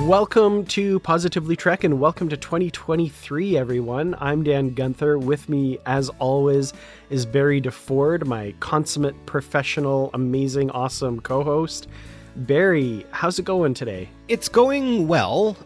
Welcome to Positively Trek and welcome to 2023, everyone. I'm Dan Gunther. With me, as always, is Barry DeFord, my consummate, professional, amazing, awesome co-host. Barry, how's it going today? It's going well.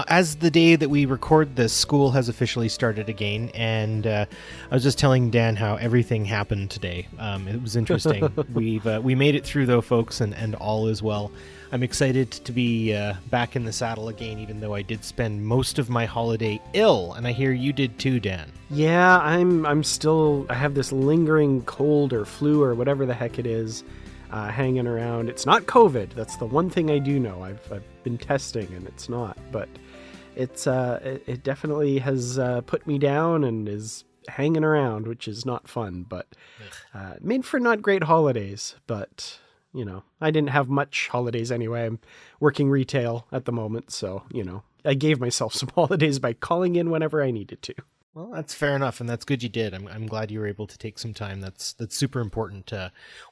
As the day that we record this, school has officially started again, and I was just telling Dan how everything happened today. It was interesting. We made it through, though, folks, and all is well. I'm excited to be back in the saddle again, even though I did spend most of my holiday ill, and I hear you did too, Dan. Yeah, I'm still, I have this lingering cold or flu or whatever the heck it is hanging around. It's not COVID. That's the one thing I do know. I've been testing and it's not, but it definitely has put me down and is hanging around, which is not fun, but made for not great holidays, but you know, I didn't have much holidays anyway. I'm working retail at the moment, so, you know, I gave myself some holidays by calling in whenever I needed to. Well, that's fair enough, and that's good you did. I'm glad you were able to take some time. That's super important.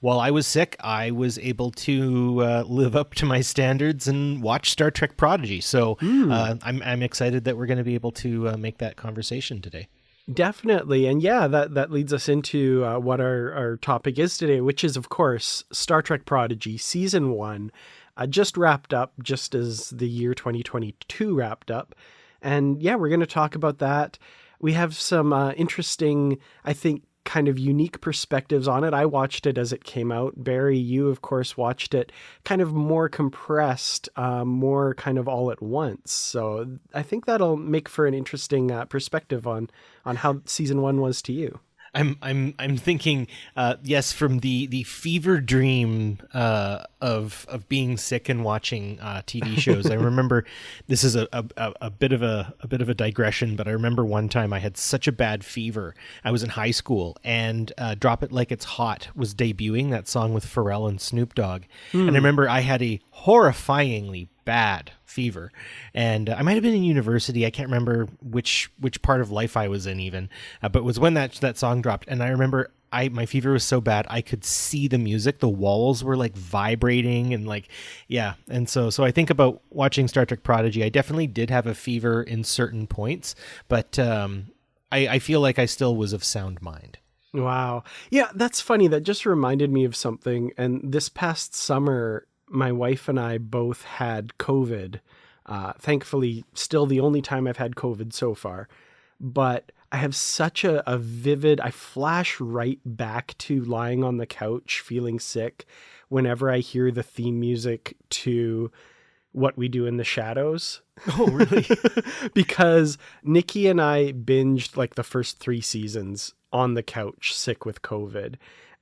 While I was sick, I was able to live up to my standards and watch Star Trek Prodigy. So I'm excited that we're going to be able to make that conversation today. Definitely. And yeah, that leads us into what our topic is today, which is, of course, Star Trek Prodigy Season 1, just wrapped up, just as the year 2022 wrapped up. And yeah, we're going to talk about that. We have some interesting, I think, kind of unique perspectives on it. I watched it as it came out. Barry, you, of course, watched it kind of more compressed, more kind of all at once. So I think that'll make for an interesting perspective on how season 1 was to you. I'm thinking, yes, from the fever dream of being sick and watching TV shows. I remember this is a bit of a digression, but I remember one time I had such a bad fever. I was in high school, and "Drop It Like It's Hot" was debuting, that song with Pharrell and Snoop Dogg. And I remember I had a horrifyingly bad fever, and I might have been in university. I can't remember which part of life I was in even, but it was when that song dropped. And I remember my fever was so bad I could see the music. The walls were like vibrating and like, yeah. And so I think about watching Star Trek Prodigy. I definitely did have a fever in certain points, but I feel like I still was of sound mind. Wow. Yeah, that's funny. That just reminded me of something. And this past summer, my wife and I both had COVID. Thankfully, still the only time I've had COVID so far. But I have such a vivid, I flash right back to lying on the couch feeling sick whenever I hear the theme music to What We Do in the Shadows. Oh, really? Because Nikki and I binged like the first 3 seasons on the couch, sick with COVID.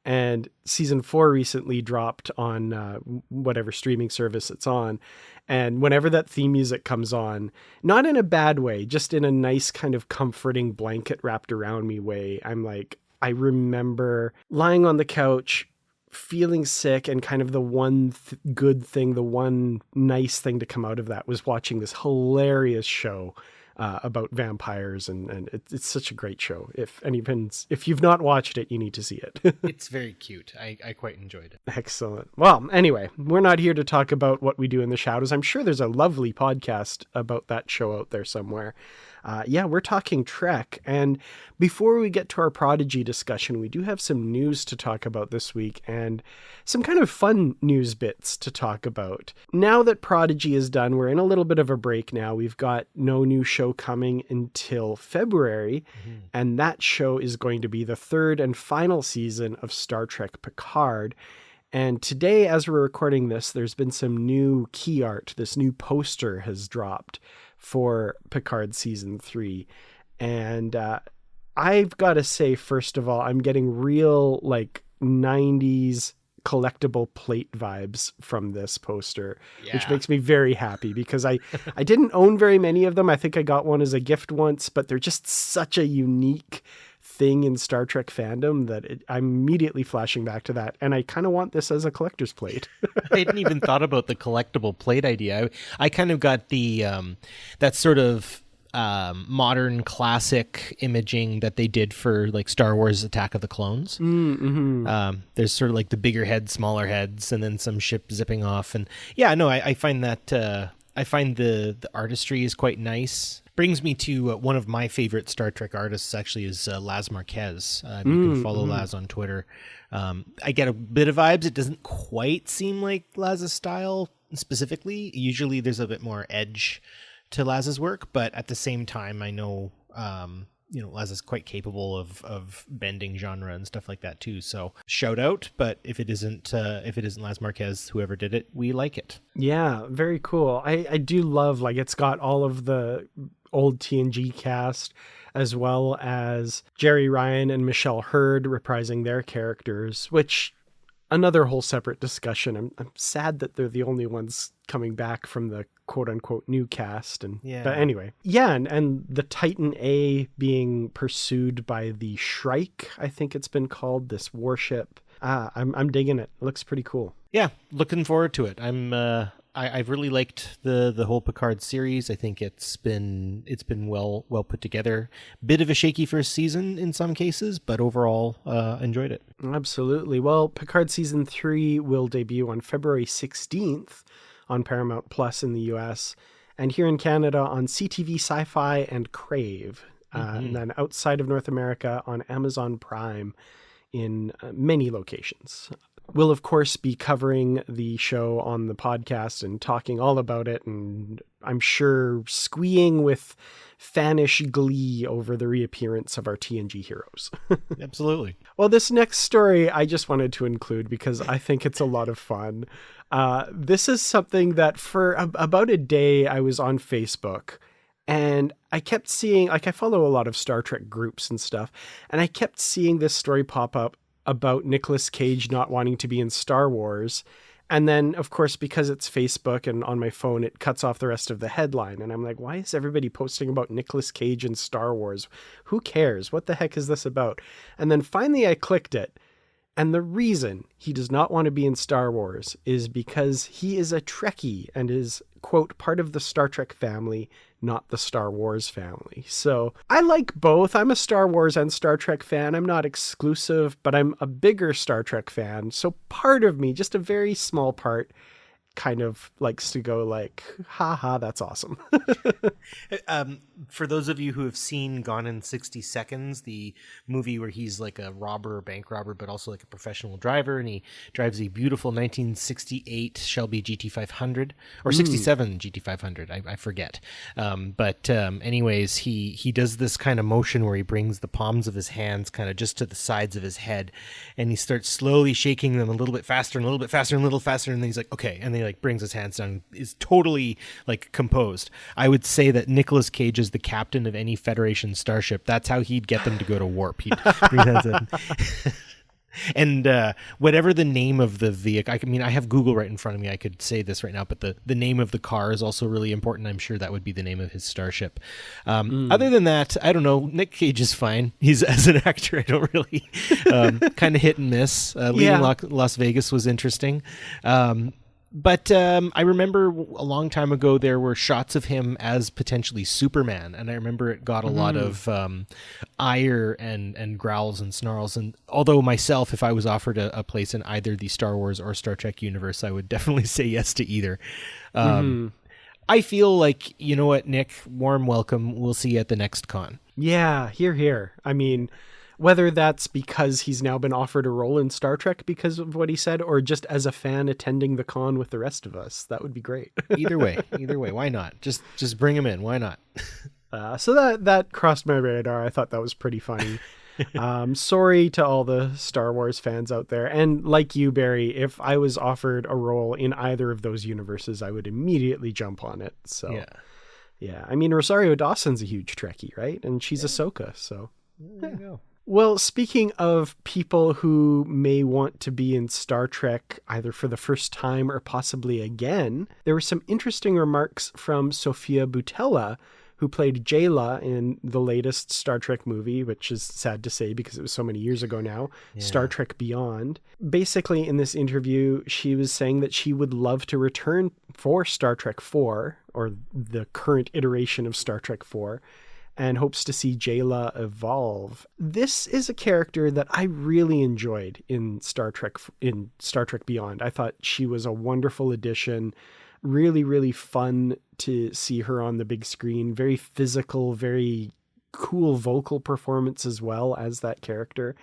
And season 4 recently dropped on whatever streaming service it's on. And whenever that theme music comes on, not in a bad way, just in a nice kind of comforting blanket wrapped around me way, I'm like, I remember lying on the couch, feeling sick, and kind of the one good thing, the one nice thing to come out of that was watching this hilarious show about vampires, and it's such a great show. If you've not watched it, you need to see it. It's very cute. I quite enjoyed it. Excellent. Well, anyway, we're not here to talk about What We Do in the Shadows. I'm sure there's a lovely podcast about that show out there somewhere. Yeah, we're talking Trek. And before we get to our Prodigy discussion, we do have some news to talk about this week and some kind of fun news bits to talk about. Now that Prodigy is done, we're in a little bit of a break now. We've got no new show coming until February, and that show is going to be the 3rd and final season of Star Trek Picard. And today, as we're recording this, there's been some new key art. This new poster has dropped for Picard Season 3. And I've got to say, first of all, I'm getting real like 90s collectible plate vibes from this poster, which makes me very happy because I didn't own very many of them. I think I got one as a gift once, but they're just such a unique thing in Star Trek fandom that I'm immediately flashing back to that. And I kind of want this as a collector's plate. I hadn't even thought about the collectible plate idea. I kind of got the, that sort of modern classic imaging that they did for like Star Wars Attack of the Clones. There's sort of like the bigger heads, smaller heads, and then some ship zipping off. And yeah, no, I find that I find the artistry is quite nice. Brings me to one of my favorite Star Trek artists, actually, is Laz Marquez. You can follow Laz on Twitter. I get a bit of vibes. It doesn't quite seem like Laz's style specifically. Usually there's a bit more edge to Laz's work, but at the same time, I know Laz is quite capable of bending genre and stuff like that too. So shout out, but if it isn't Laz Marquez, whoever did it, we like it. Yeah, very cool. I do love, like, it's got all of the old TNG cast, as well as Jerry Ryan and Michelle Hurd reprising their characters, which another whole separate discussion. I'm sad that they're the only ones coming back from the quote unquote new cast. But anyway, and the Titan A being pursued by the Shrike, I think it's been called, this warship. I'm digging it. It looks pretty cool. Yeah, looking forward to it. I've really liked the whole Picard series. I think it's been well put together. Bit of a shaky first season in some cases, but overall enjoyed it. Absolutely. Well, Picard season 3 will debut on February 16th on Paramount Plus in the US, and here in Canada on CTV Sci-Fi and Crave, and then outside of North America on Amazon Prime in many locations. We'll, of course, be covering the show on the podcast and talking all about it, and I'm sure squeeing with fanish glee over the reappearance of our TNG heroes. Absolutely. Well, this next story I just wanted to include because I think it's a lot of fun. This is something that for about a day I was on Facebook, and I kept seeing, like, I follow a lot of Star Trek groups and stuff, and I kept seeing this story pop up about Nicolas Cage not wanting to be in Star Wars. And then, of course, because it's Facebook and on my phone, it cuts off the rest of the headline. And I'm like, why is everybody posting about Nicolas Cage and Star Wars? Who cares? What the heck is this about? And then finally I clicked it. And the reason he does not want to be in Star Wars is because he is a Trekkie and is, quote, part of the Star Trek family, not the Star Wars family. So I like both. I'm a Star Wars and Star Trek fan. I'm not exclusive, but I'm a bigger Star Trek fan. So part of me, just a very small part, kind of likes to go like, haha, that's awesome. For those of you who have seen Gone in 60 Seconds, the movie where he's like a robber, a bank robber, but also like a professional driver, and he drives a beautiful 1968 Shelby GT500 or 67 GT500, I forget. Anyways, he does this kind of motion where he brings the palms of his hands kind of just to the sides of his head, and he starts slowly shaking them a little bit faster and a little bit faster and a little faster, and then he's like, okay, and then he like brings his hands down, is totally like composed. I would say that Nicolas Cage is the captain of any Federation starship. That's how he'd get them to go to warp. He'd bring hands in. And whatever the name of the vehicle, I mean, I have Google right in front of me. I could say this right now, but the name of the car is also really important. I'm sure that would be the name of his starship. Other than that, I don't know. Nick Cage is fine. He's, as an actor, I don't really kind of hit and miss. Leaving Las Vegas was interesting. But I remember a long time ago there were shots of him as potentially Superman, and I remember it got a lot of ire and growls and snarls. And although myself, if I was offered a place in either the Star Wars or Star Trek universe, I would definitely say yes to either. I feel like, you know what, Nick, warm welcome. We'll see you at the next con. Yeah, hear, hear. I mean, whether that's because he's now been offered a role in Star Trek because of what he said, or just as a fan attending the con with the rest of us, that would be great. Either way, why not? Just bring him in. Why not? So that crossed my radar. I thought that was pretty funny. Sorry to all the Star Wars fans out there. And like you, Barry, if I was offered a role in either of those universes, I would immediately jump on it. So yeah. I mean, Rosario Dawson's a huge Trekkie, right? And she's Ahsoka, so there you go. Well, speaking of people who may want to be in Star Trek either for the first time or possibly again, there were some interesting remarks from Sofia Boutella, who played Jaylah in the latest Star Trek movie, which is sad to say because it was so many years ago now, Star Trek Beyond. Basically, in this interview, she was saying that she would love to return for Star Trek 4, or the current iteration of Star Trek 4, and hopes to see Jaylah evolve. This is a character that I really enjoyed in Star Trek Beyond. I thought she was a wonderful addition. really, really fun to see her on the big screen. Very physical, very cool vocal performance as well as that character.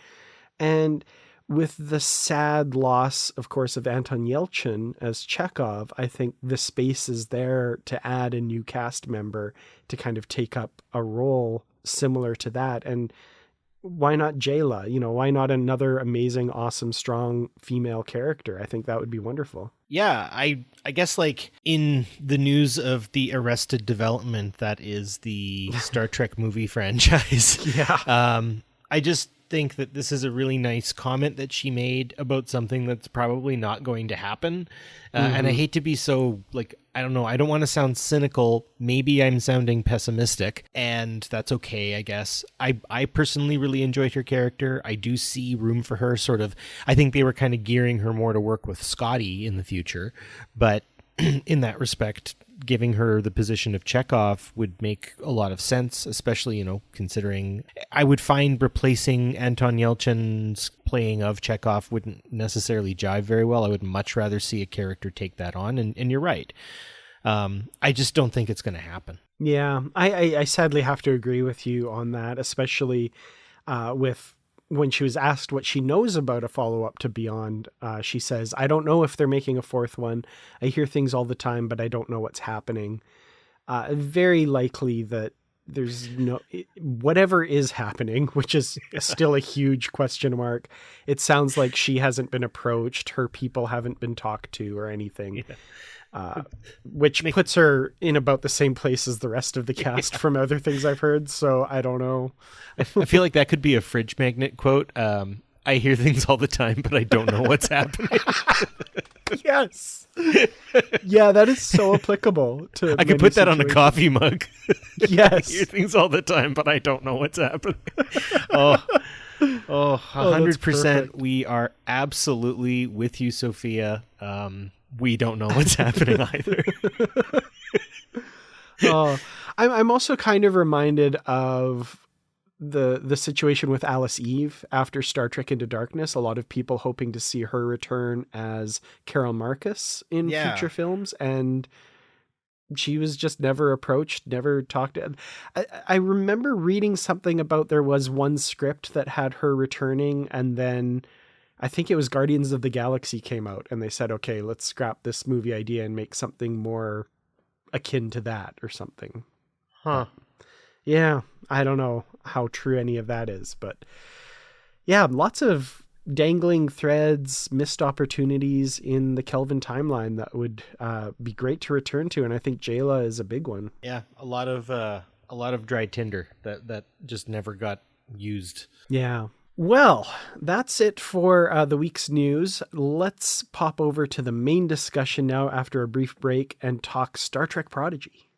And with the sad loss, of course, of Anton Yelchin as Chekhov, I think the space is there to add a new cast member to kind of take up a role similar to that. And why not Jaylah? You know, why not another amazing, awesome, strong female character? I think that would be wonderful. Yeah, I guess like in the news of the arrested development that is the Star Trek movie franchise. Yeah. I just think that this is a really nice comment that she made about something that's probably not going to happen. And I hate to be so, like, I don't know, I don't want to sound cynical. Maybe I'm sounding pessimistic, and that's okay, I guess. I personally really enjoyed her character. I do see room for her, sort of. I think they were kind of gearing her more to work with Scotty in the future, but in that respect, giving her the position of Chekhov would make a lot of sense, especially, you know, considering I would find replacing Anton Yelchin's playing of Chekhov wouldn't necessarily jive very well. I would much rather see a character take that on. And you're right. I just don't think it's going to happen. Yeah, I sadly have to agree with you on that, especially with when she was asked what she knows about a follow-up to Beyond. She says, I don't know if they're making a fourth one. I hear things all the time, but I don't know what's happening. Very likely that there's whatever is happening, which is still a huge question mark. It sounds like she hasn't been approached. Her people haven't been talked to or anything. Yeah. Which puts her in about the same place as the rest of the cast from other things I've heard. So I don't know. I feel like that could be a Fridge Magnet quote. I hear things all the time, but I don't know what's happening. Yes. Yeah, that is so applicable to I could put that on a coffee mug. Yes. I hear things all the time, but I don't know what's happening. 100%. We are absolutely with you, Sophia. We don't know what's happening either. I'm also kind of reminded of the situation with Alice Eve after Star Trek Into Darkness. A lot of people hoping to see her return as Carol Marcus in future films, and she was just never approached, never talked to. I remember reading something about there was one script that had her returning, and then I think it was Guardians of the Galaxy came out and they said, okay, let's scrap this movie idea and make something more akin to that or something. Huh. Yeah. I don't know how true any of that is, but yeah, lots of dangling threads, missed opportunities in the Kelvin timeline that would be great to return to. And I think Jaylah is a big one. Yeah. A lot of dry tinder that just never got used. Yeah. Well, that's it for the week's news. Let's pop over to the main discussion now after a brief break and talk Star Trek Prodigy.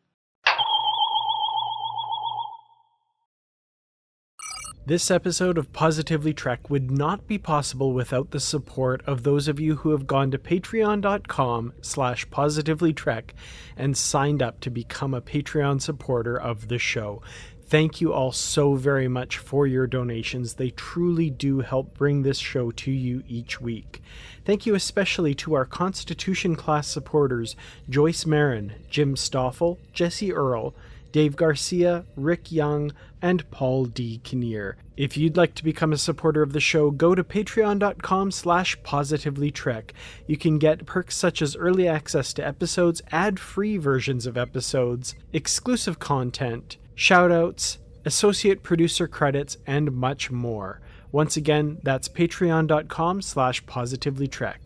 This episode of Positively Trek would not be possible without the support of those of you who have gone to patreon.com/positivelytrek and signed up to become a Patreon supporter of the show. Thank you all so very much for your donations. They truly do help bring this show to you each week. Thank you especially to our Constitution class supporters, Joyce Marin, Jim Stoffel, Jesse Earl, Dave Garcia, Rick Young, and Paul D. Kinnear. If you'd like to become a supporter of the show, go to patreon.com/positivelytrek. You can get perks such as early access to episodes, ad-free versions of episodes, exclusive content, shoutouts, associate producer credits, and much more. Once again, that's patreon.com/positivelytrek.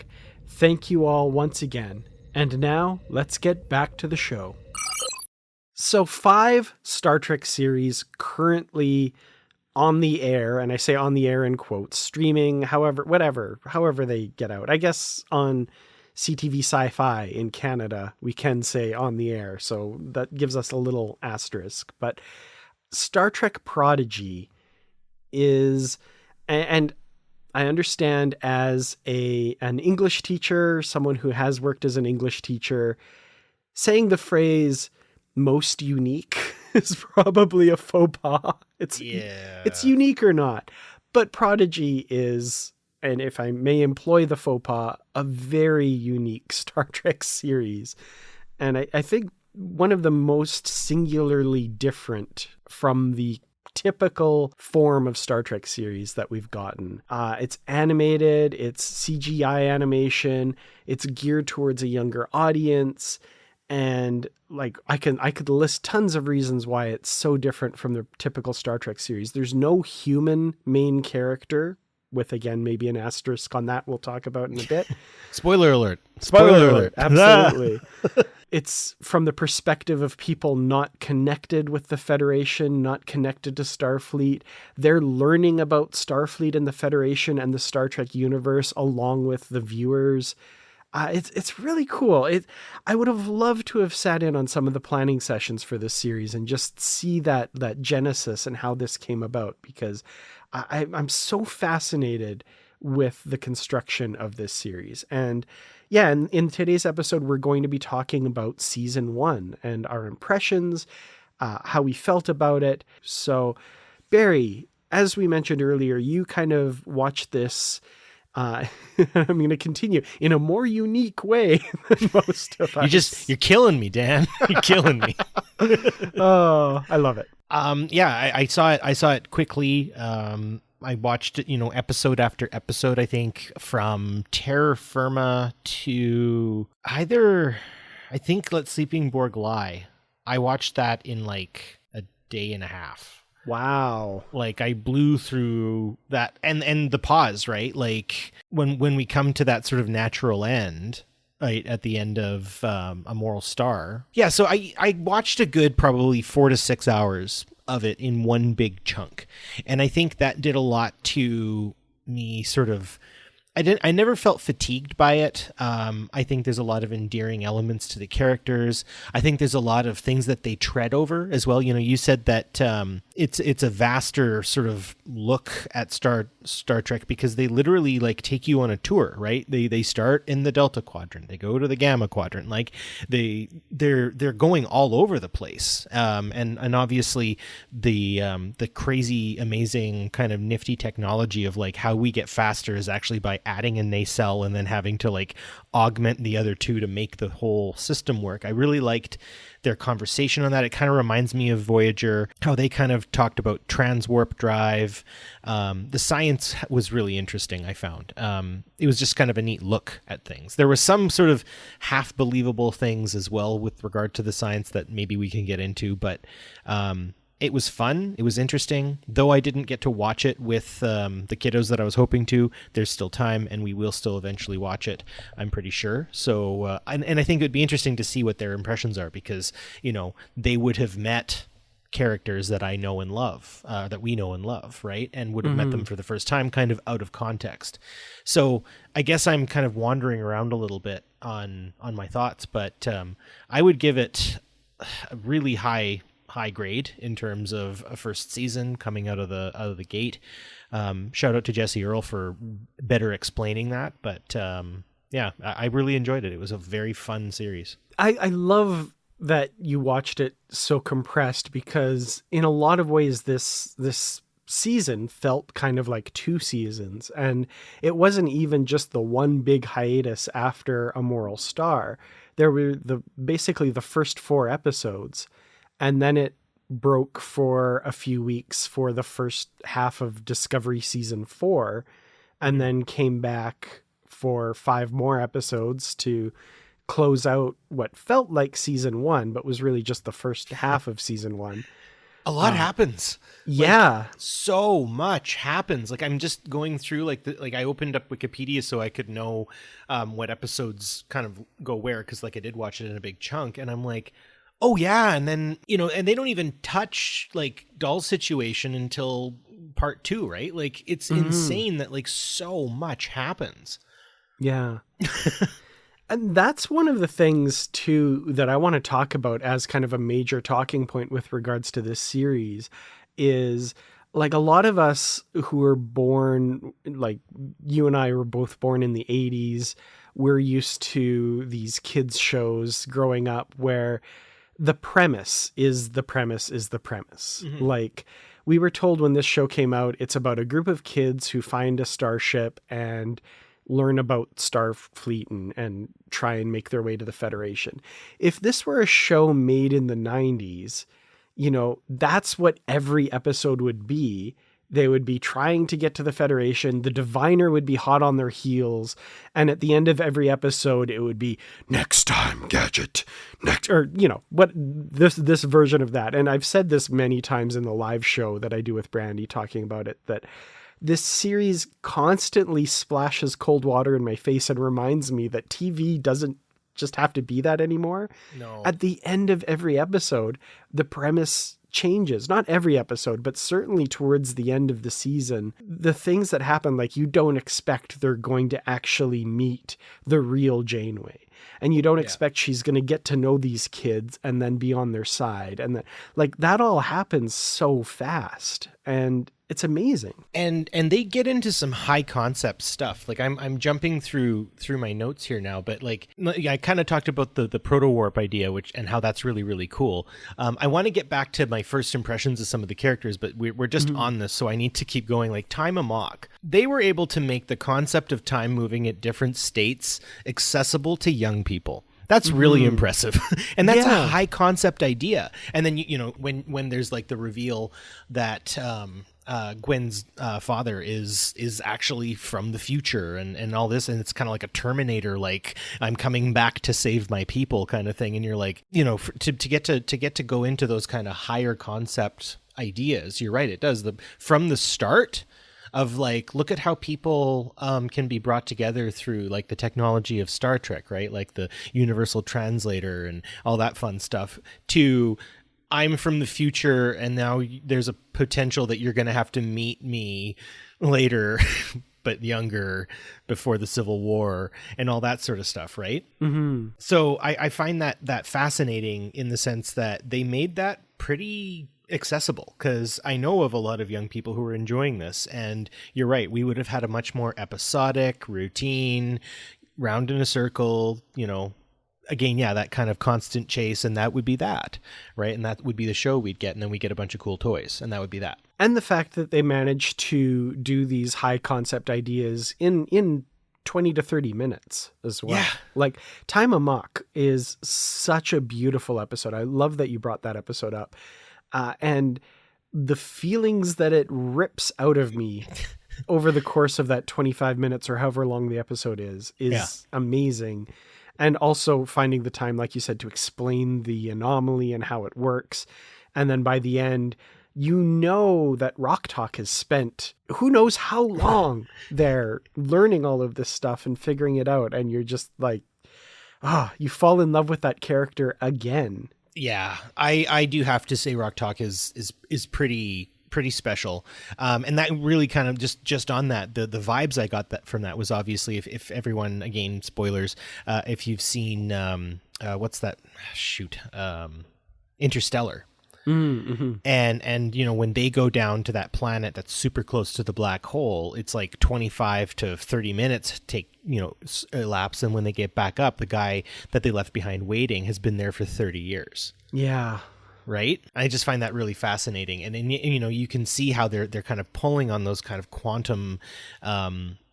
Thank you all once again. And now, let's get back to the show. So 5 Star Trek series currently on the air, and I say on the air in quotes, streaming, however they get out. I guess on CTV Sci-Fi in Canada, we can say on the air, so that gives us a little asterisk. But Star Trek Prodigy is, and I understand as an English teacher, someone who has worked as an English teacher, saying the phrase most unique is probably a faux pas. It's unique or not, but Prodigy is, and if I may employ the faux pas, a very unique Star Trek series. And I think one of the most singularly different from the typical form of Star Trek series that we've gotten. It's animated, it's CGI animation, it's geared towards a younger audience, and like I could list tons of reasons why it's so different from the typical Star Trek series. There's no human main character, with again maybe an asterisk on that we'll talk about in a bit. Spoiler alert. Spoiler alert. Absolutely. It's from the perspective of people not connected with the Federation, not connected to Starfleet. They're learning about Starfleet and the Federation and the Star Trek universe along with the viewers. It's really cool. I would have loved to have sat in on some of the planning sessions for this series and just see that genesis and how this came about, because I'm so fascinated with the construction of this series. And yeah, in today's episode, we're going to be talking about season 1 and our impressions, how we felt about it. So, Barry, as we mentioned earlier, you kind of watched this, I'm going to continue, in a more unique way than most of us. You're killing me, Dan. You're killing me. Oh, I love it. Yeah, I saw it quickly. I watched it, episode after episode, I think, from Terra Firma to either, I think, Let Sleeping Borg Lie. I watched that in like a day and a half. Wow. Like I blew through that and the pause, right? Like when we come to that sort of natural end, right, at the end of A Moral Star. Yeah, so I watched a good probably 4 to 6 hours of it in one big chunk. And I think that did a lot to me sort of, I never felt fatigued by it. I think there's a lot of endearing elements to the characters. I think there's a lot of things that they tread over as well. You said that it's a vaster sort of look at Star Trek, because they literally like take you on a tour, right? They start in the Delta Quadrant, they go to the Gamma Quadrant, like they're going all over the place. And obviously the crazy, amazing kind of nifty technology of like how we get faster is actually by adding a nacelle and then having to like augment the other two to make the whole system work. I really liked their conversation on that. It kind of reminds me of Voyager, how they kind of talked about transwarp drive. The science was really interesting, I found. It was just kind of a neat look at things. There was some sort of half believable things as well with regard to the science that maybe we can get into, but it was fun. It was interesting. Though I didn't get to watch it with the kiddos that I was hoping to, there's still time, and we will still eventually watch it, I'm pretty sure. So, and I think it would be interesting to see what their impressions are, because, they would have met characters that I know and love, that we know and love, right? And would have met them for the first time, kind of out of context. So I guess I'm kind of wandering around a little bit on my thoughts, but I would give it a really high grade in terms of a first season coming out of the gate. Shout out to Jesse Earl for better explaining that, but yeah, I really enjoyed it. It was a very fun series. I love that you watched it so compressed, because in a lot of ways this season felt kind of like 2 seasons, and it wasn't even just the one big hiatus after A Moral Star. There were basically the first 4 episodes, and then it broke for a few weeks for the first half of Discovery season 4, and then came back for 5 more episodes to close out what felt like season 1, but was really just the first half of season 1. A lot happens. Yeah. Like, so much happens. Like I'm just going through like I opened up Wikipedia so I could know what episodes kind of go where, because like I did watch it in a big chunk, and I'm like, oh yeah, and then and they don't even touch like Doll's situation until part 2, right? Like it's insane that like so much happens. Yeah. And that's one of the things too that I want to talk about as kind of a major talking point with regards to this series, is like a lot of us who were born, like you and I were both born in the 80s, we're used to these kids shows growing up where the premise is the premise is the premise. Mm-hmm. Like we were told when this show came out, it's about a group of kids who find a starship and learn about Starfleet and try and make their way to the Federation. If this were a show made in the 90s, you know, that's what every episode would be. They would be trying to get to the Federation. The diviner would be hot on their heels. And at the end of every episode, it would be next time, Gadget, next, or, you know, what this version of that. And I've said this many times in the live show that I do with Brandy talking about it, that this series constantly splashes cold water in my face and reminds me that TV doesn't just have to be that anymore. No. At the end of every episode, the premise changes. Not every episode, but certainly towards the end of the season, the things that happen, like you don't expect they're going to actually meet the real Janeway. And you don't expect she's going to get to know these kids and then be on their side. And that all happens so fast. And it's amazing. And they get into some high concept stuff. Like I'm jumping through my notes here now, but like I kind of talked about the proto warp idea, and how that's really, really cool. I want to get back to my first impressions of some of the characters, but we're just on this, so I need to keep going. Like Time Amok, they were able to make the concept of time moving at different states accessible to young people. That's really impressive. And that's a high concept idea. And then, you know, when there's like the reveal that Gwen's father is actually from the future and all this, and it's kind of like a Terminator, like I'm coming back to save my people kind of thing. And you're like, you know, to get to go into those kind of higher concept ideas, you're right, it does. From the start of like, look at how people can be brought together through like the technology of Star Trek, right? Like the universal translator and all that fun stuff, to I'm from the future and now there's a potential that you're going to have to meet me later, but younger, before the Civil War and all that sort of stuff, right? Mm-hmm. So I find that fascinating in the sense that they made that pretty accessible, because I know of a lot of young people who are enjoying this. And you're right, we would have had a much more episodic, routine, round in a circle, you know, again, that kind of constant chase, and that would be that, right? And that would be the show we'd get, and then we get a bunch of cool toys, and that would be that. And the fact that they managed to do these high concept ideas in 20 to 30 minutes as well. Yeah. Like Time Amok is such a beautiful episode. I love that you brought that episode up. And the feelings that it rips out of me over the course of that 25 minutes or however long the episode is amazing. And also finding the time, like you said, to explain the anomaly and how it works. And then by the end, you know that Rock Talk has spent who knows how long there learning all of this stuff and figuring it out. And you're just like, you fall in love with that character again. Yeah, I do have to say Rock Talk is pretty special. And that really kind of just on that, the vibes I got from that was obviously, if everyone, again, spoilers, if you've seen, what's that? Interstellar. Mm-hmm. And you know, when they go down to that planet that's super close to the black hole, it's like 25 to 30 minutes take, you know, elapse. And when they get back up, the guy that they left behind waiting has been there for 30 years. Yeah. Right. I just find that really fascinating. And you know, you can see how they're kind of pulling on those kind of quantum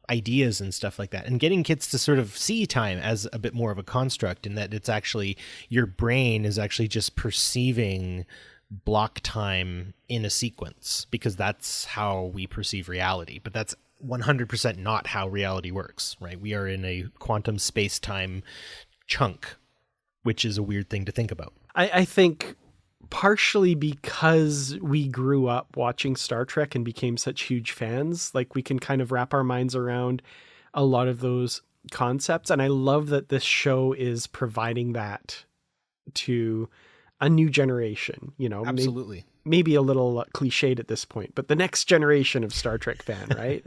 ideas and stuff like that, and getting kids to sort of see time as a bit more of a construct, in that it's actually, your brain is actually just perceiving block time in a sequence, because that's how we perceive reality. But that's 100% not how reality works, right? We are in a quantum space-time chunk, which is a weird thing to think about. I think partially because we grew up watching Star Trek and became such huge fans, like we can kind of wrap our minds around a lot of those concepts. And I love that this show is providing that to a new generation, you know. Absolutely. Maybe a little cliched at this point, but the next generation of Star Trek fan, right?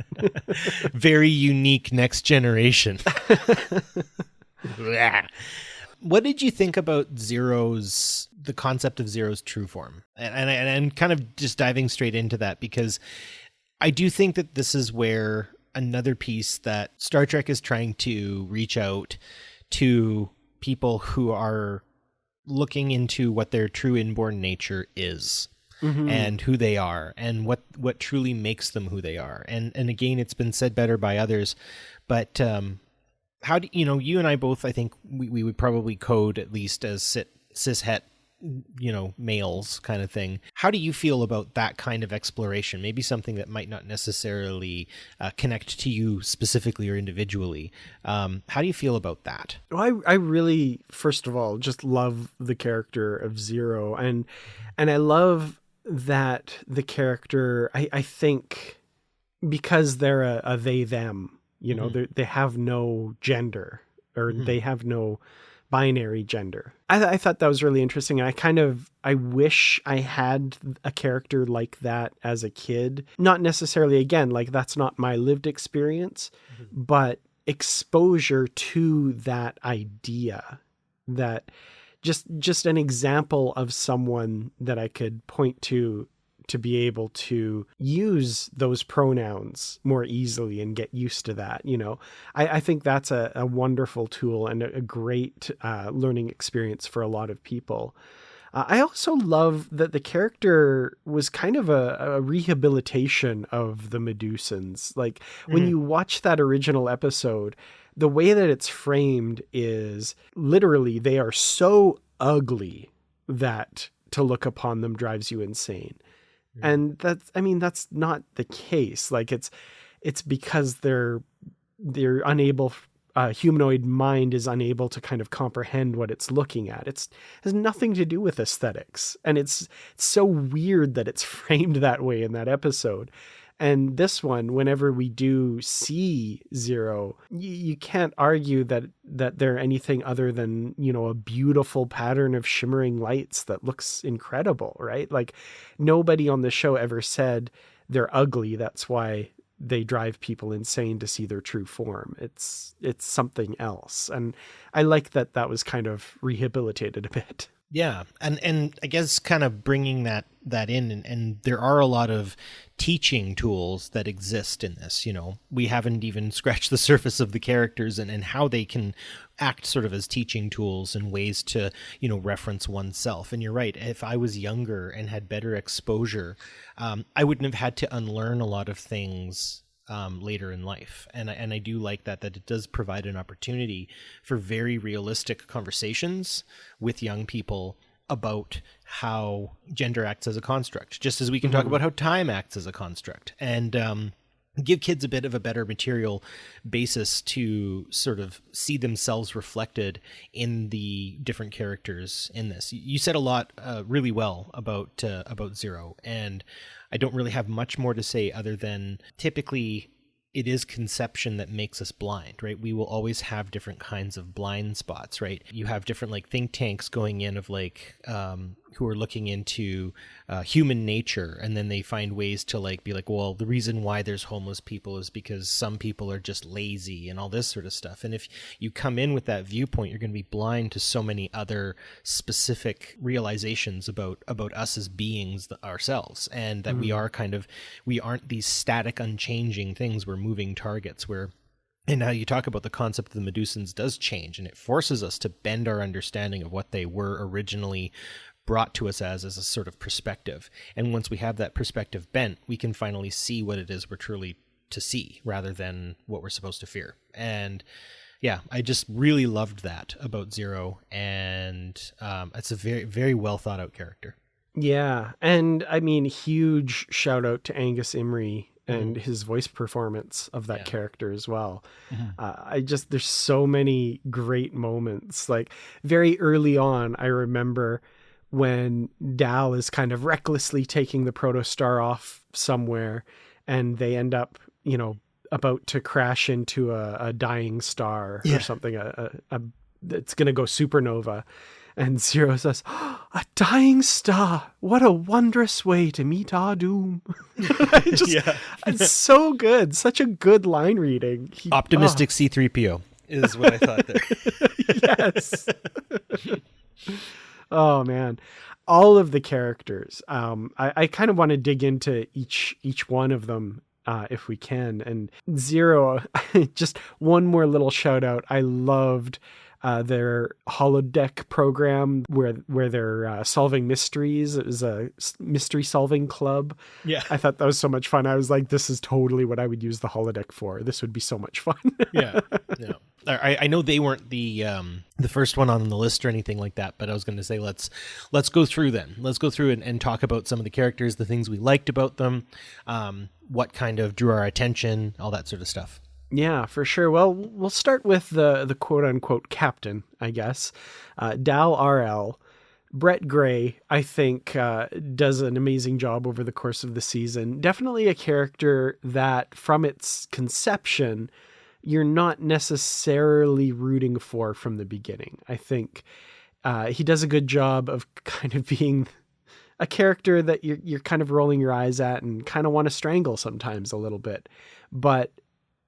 Very unique next generation. What did you think about the concept of Zero's true form? And kind of just diving straight into that, because I do think that this is where another piece that Star Trek is trying to reach out to people who are looking into what their true inborn nature is. Mm-hmm. And who they are, and what truly makes them who they are. And again, it's been said better by others, But how do you and I both, I think we would probably code at least as cishet, males kind of thing. How do you feel about that kind of exploration? Maybe something that might not necessarily connect to you specifically or individually. How do you feel about that? Well, I really, first of all, just love the character of Zero, and I love that the character, I think, because they're a they them, they have no gender, or they have no binary gender. I thought that was really interesting. And I wish I had a character like that as a kid. Not necessarily, again, like that's not my lived experience, but exposure to that idea, that just an example of someone that I could point to be able to use those pronouns more easily and get used to that. I think that's a wonderful tool and a great learning experience for a lot of people. I also love that the character was kind of a rehabilitation of the Medusans. Like when you watch that original episode, the way that it's framed is literally they are so ugly that to look upon them drives you insane. And that's not the case. Like it's because they're unable, humanoid mind is unable to kind of comprehend what it's looking at. It has nothing to do with aesthetics. And it's so weird that it's framed that way in that episode. And this one, whenever we do see Zero, you can't argue that they're anything other than, a beautiful pattern of shimmering lights that looks incredible, right? Like nobody on the show ever said they're ugly. That's why they drive people insane to see their true form. It's something else. And I like that was kind of rehabilitated a bit. Yeah. And I guess kind of bringing that in, and there are a lot of teaching tools that exist in this. We haven't even scratched the surface of the characters and how they can act sort of as teaching tools and ways to, reference oneself. And you're right. If I was younger and had better exposure, I wouldn't have had to unlearn a lot of things later in life. And I do like that it does provide an opportunity for very realistic conversations with young people about how gender acts as a construct, just as we can talk about how time acts as a construct, and give kids a bit of a better material basis to sort of see themselves reflected in the different characters in this. You said a lot really well about Zero, and I don't really have much more to say other than typically it is conception that makes us blind, right? We will always have different kinds of blind spots, right? You have different like think tanks going in of like who are looking into human nature, and then they find ways to like be like, well, the reason why there's homeless people is because some people are just lazy and all this sort of stuff. And if you come in with that viewpoint, you're going to be blind to so many other specific realizations about us as beings ourselves, and that we aren't these static, unchanging things. We're moving targets. And now you talk about the concept of the Medusans does change, and it forces us to bend our understanding of what they were originally brought to us as a sort of perspective. And once we have that perspective bent, we can finally see what it is we're truly to see rather than what we're supposed to fear. And yeah, I just really loved that about Zero, and it's a very, very well thought out character. Yeah. And I mean, huge shout out to Angus Imrie and his voice performance of that character as well. There's so many great moments. Like very early on, I remember when Dal is kind of recklessly taking the Protostar off somewhere, and they end up, about to crash into a dying star or something, it's going to go supernova. And Zero says, "A dying star! What a wondrous way to meet our doom!" It's so good. Such a good line reading. Optimistic C-3PO is what I thought there. Yes. Oh man, all of the characters. I kind of want to dig into each one of them if we can. And Zero, just one more little shout out. I loved their holodeck program where they're solving mysteries. It was a mystery solving club. Yeah. I thought that was so much fun. I was like, this is totally what I would use the holodeck for. This would be so much fun. Yeah. I know they weren't the first one on the list or anything like that, but I was going to say let's go through then. Let's go through and talk about some of the characters, the things we liked about them, what kind of drew our attention, all that sort of stuff. Yeah, for sure. Well, we'll start with the quote unquote captain, I guess. Dal RL. Brett Gray, I think, does an amazing job over the course of the season. Definitely a character that from its conception, you're not necessarily rooting for from the beginning. I think he does a good job of kind of being a character that you're kind of rolling your eyes at and kind of want to strangle sometimes a little bit. But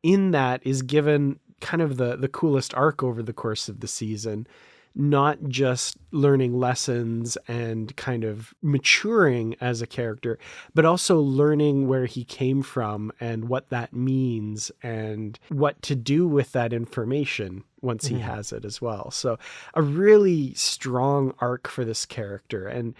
in that is given kind of the coolest arc over the course of the season, not just learning lessons and kind of maturing as a character, but also learning where he came from and what that means and what to do with that information once he has it as well. So a really strong arc for this character. And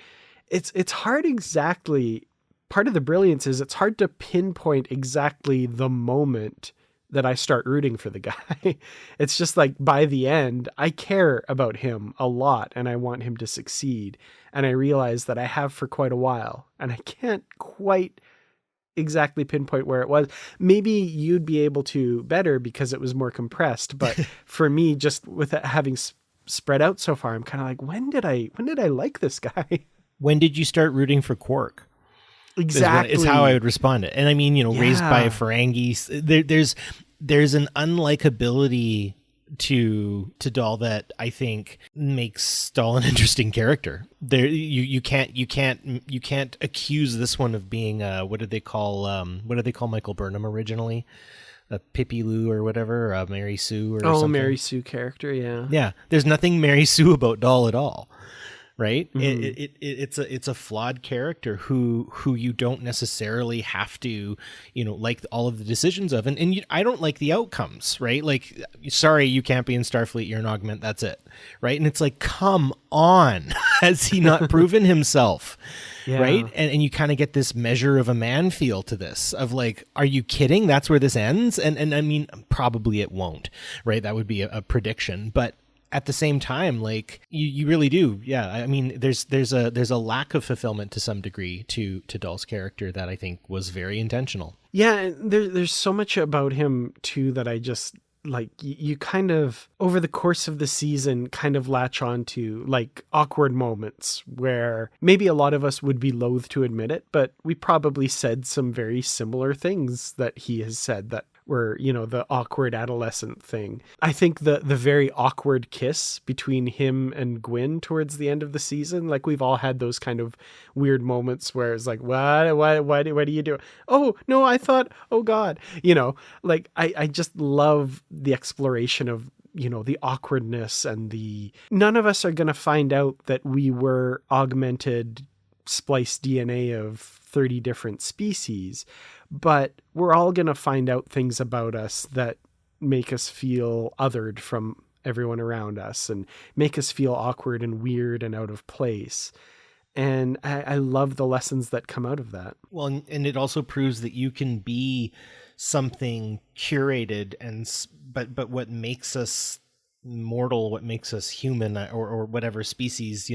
it's hard exactly, part of the brilliance is it's hard to pinpoint exactly the moment that I start rooting for the guy. It's just like by the end, I care about him a lot and I want him to succeed. And I realize that I have for quite a while and I can't quite exactly pinpoint where it was. Maybe you'd be able to better because it was more compressed. But for me, just with it having spread out so far, I'm kind of like, when did I like this guy? When did you start rooting for Quark? Exactly. Is how I would respond it. And I mean, raised by a Ferengi, there's an unlikability to Dal that I think makes Dal an interesting character. There, you can't accuse this one of being what did they call Michael Burnham originally? A Pippi Lou or whatever, Mary Sue or something. Mary Sue character, yeah. Yeah, there's nothing Mary Sue about Dal at all. Right. Mm-hmm. It's a flawed character who you don't necessarily have to, like all of the decisions of. And I don't like the outcomes. Right. Like, sorry, you can't be in Starfleet. You're an augment. That's it. Right. And it's like, come on. Has he not proven himself? Yeah. Right. And you kind of get this measure of a man feel to this of like, are you kidding? That's where this ends. And I mean, probably it won't. Right. That would be a prediction. But at the same time, like you really do. Yeah. I mean, there's a lack of fulfillment to some degree to Dal's character that I think was very intentional. Yeah. And there's so much about him too, that I just like, you kind of over the course of the season kind of latch on to like awkward moments where maybe a lot of us would be loath to admit it, but we probably said some very similar things that he has said that were, the awkward adolescent thing. I think the very awkward kiss between him and Gwyn towards the end of the season, like we've all had those kind of weird moments where it's like, what do you do? Oh, no, I thought, oh God, like I just love the exploration of, the awkwardness and none of us are going to find out that we were augmented spliced DNA of 30 different species, but we're all going to find out things about us that make us feel othered from everyone around us and make us feel awkward and weird and out of place. And I love the lessons that come out of that. Well, and it also proves that you can be something curated but what makes us mortal, what makes us human or whatever species,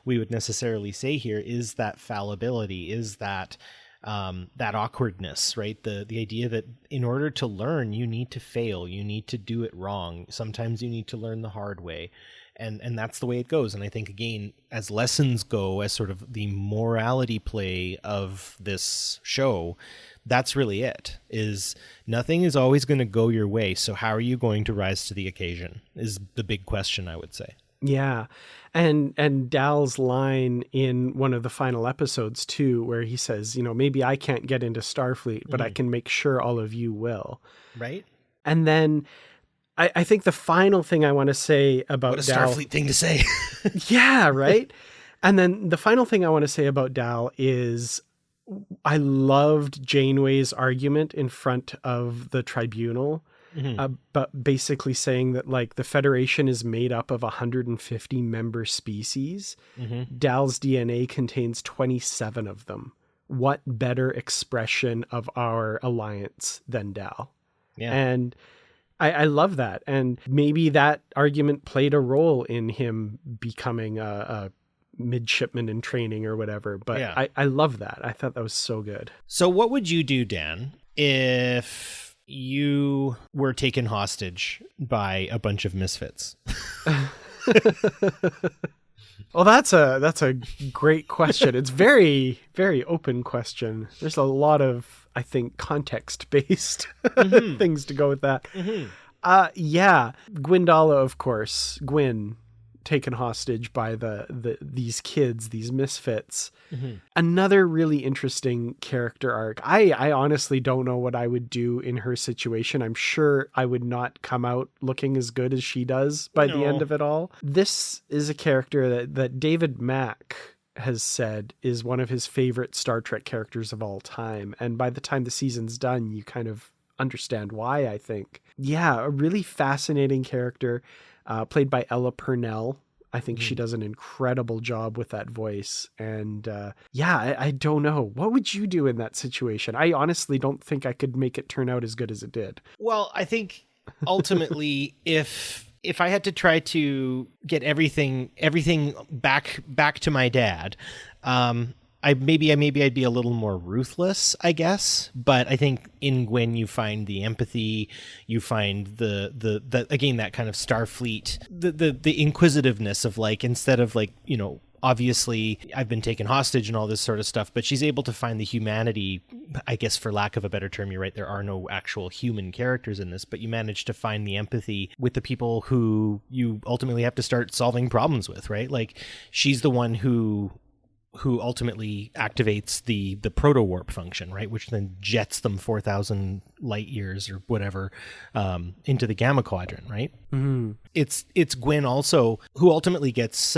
we would necessarily say here is that fallibility, is that awkwardness, right? The idea that in order to learn, you need to fail, you need to do it wrong. Sometimes you need to learn the hard way. And that's the way it goes. And I think, again, as lessons go, as sort of the morality play of this show, that's really it, is nothing is always going to go your way. So how are you going to rise to the occasion is the big question, I would say. Yeah. And Dal's line in one of the final episodes too, where he says, maybe I can't get into Starfleet, but I can make sure all of you will. Right. And then I think the final thing I want to say about what a Starfleet thing to say. Yeah, right. And then the final thing I want to say about Dal is I loved Janeway's argument in front of the tribunal but basically saying that like the Federation is made up of 150 member species. Dal's DNA contains 27 of them. What better expression of our alliance than Dal? Yeah. And I love that. And maybe that argument played a role in him becoming a midshipman in training or whatever. But Yeah. I love that. I thought that was so good. So what would you do, Dan, if you were taken hostage by a bunch of misfits? Well, that's a great question. It's very, very open question. There's a lot of, I think, context-based things to go with that. Yeah, Gwendala, of course. Gwyn, taken hostage by these kids, these misfits. Another really interesting character arc. I honestly don't know what I would do in her situation. I'm sure I would not come out looking as good as she does by the end of it all. This is a character that David Mack has said is one of his favorite Star Trek characters of all time. And by the time the season's done, you kind of understand why, I think. Yeah, a really fascinating character. Played by Ella Purnell. I think she does an incredible job with that voice. And I don't know. What would you do in that situation? I honestly don't think I could make it turn out as good as it did. Well, I think ultimately if I had to try to get everything back to my dad, I'd be a little more ruthless, I guess. But I think in Gwyn you find the empathy, you find the again, that kind of Starfleet, the inquisitiveness of like, instead of like, you know, obviously I've been taken hostage and all this sort of stuff, but she's able to find the humanity, I guess, for lack of a better term. You're right, there are no actual human characters in this, but you manage to find the empathy with the people who you ultimately have to start solving problems with, right? Like she's the one who ultimately activates the proto-warp function, right? Which then jets them 4,000 light years or whatever into the Gamma Quadrant, right? It's Gwyn also who ultimately gets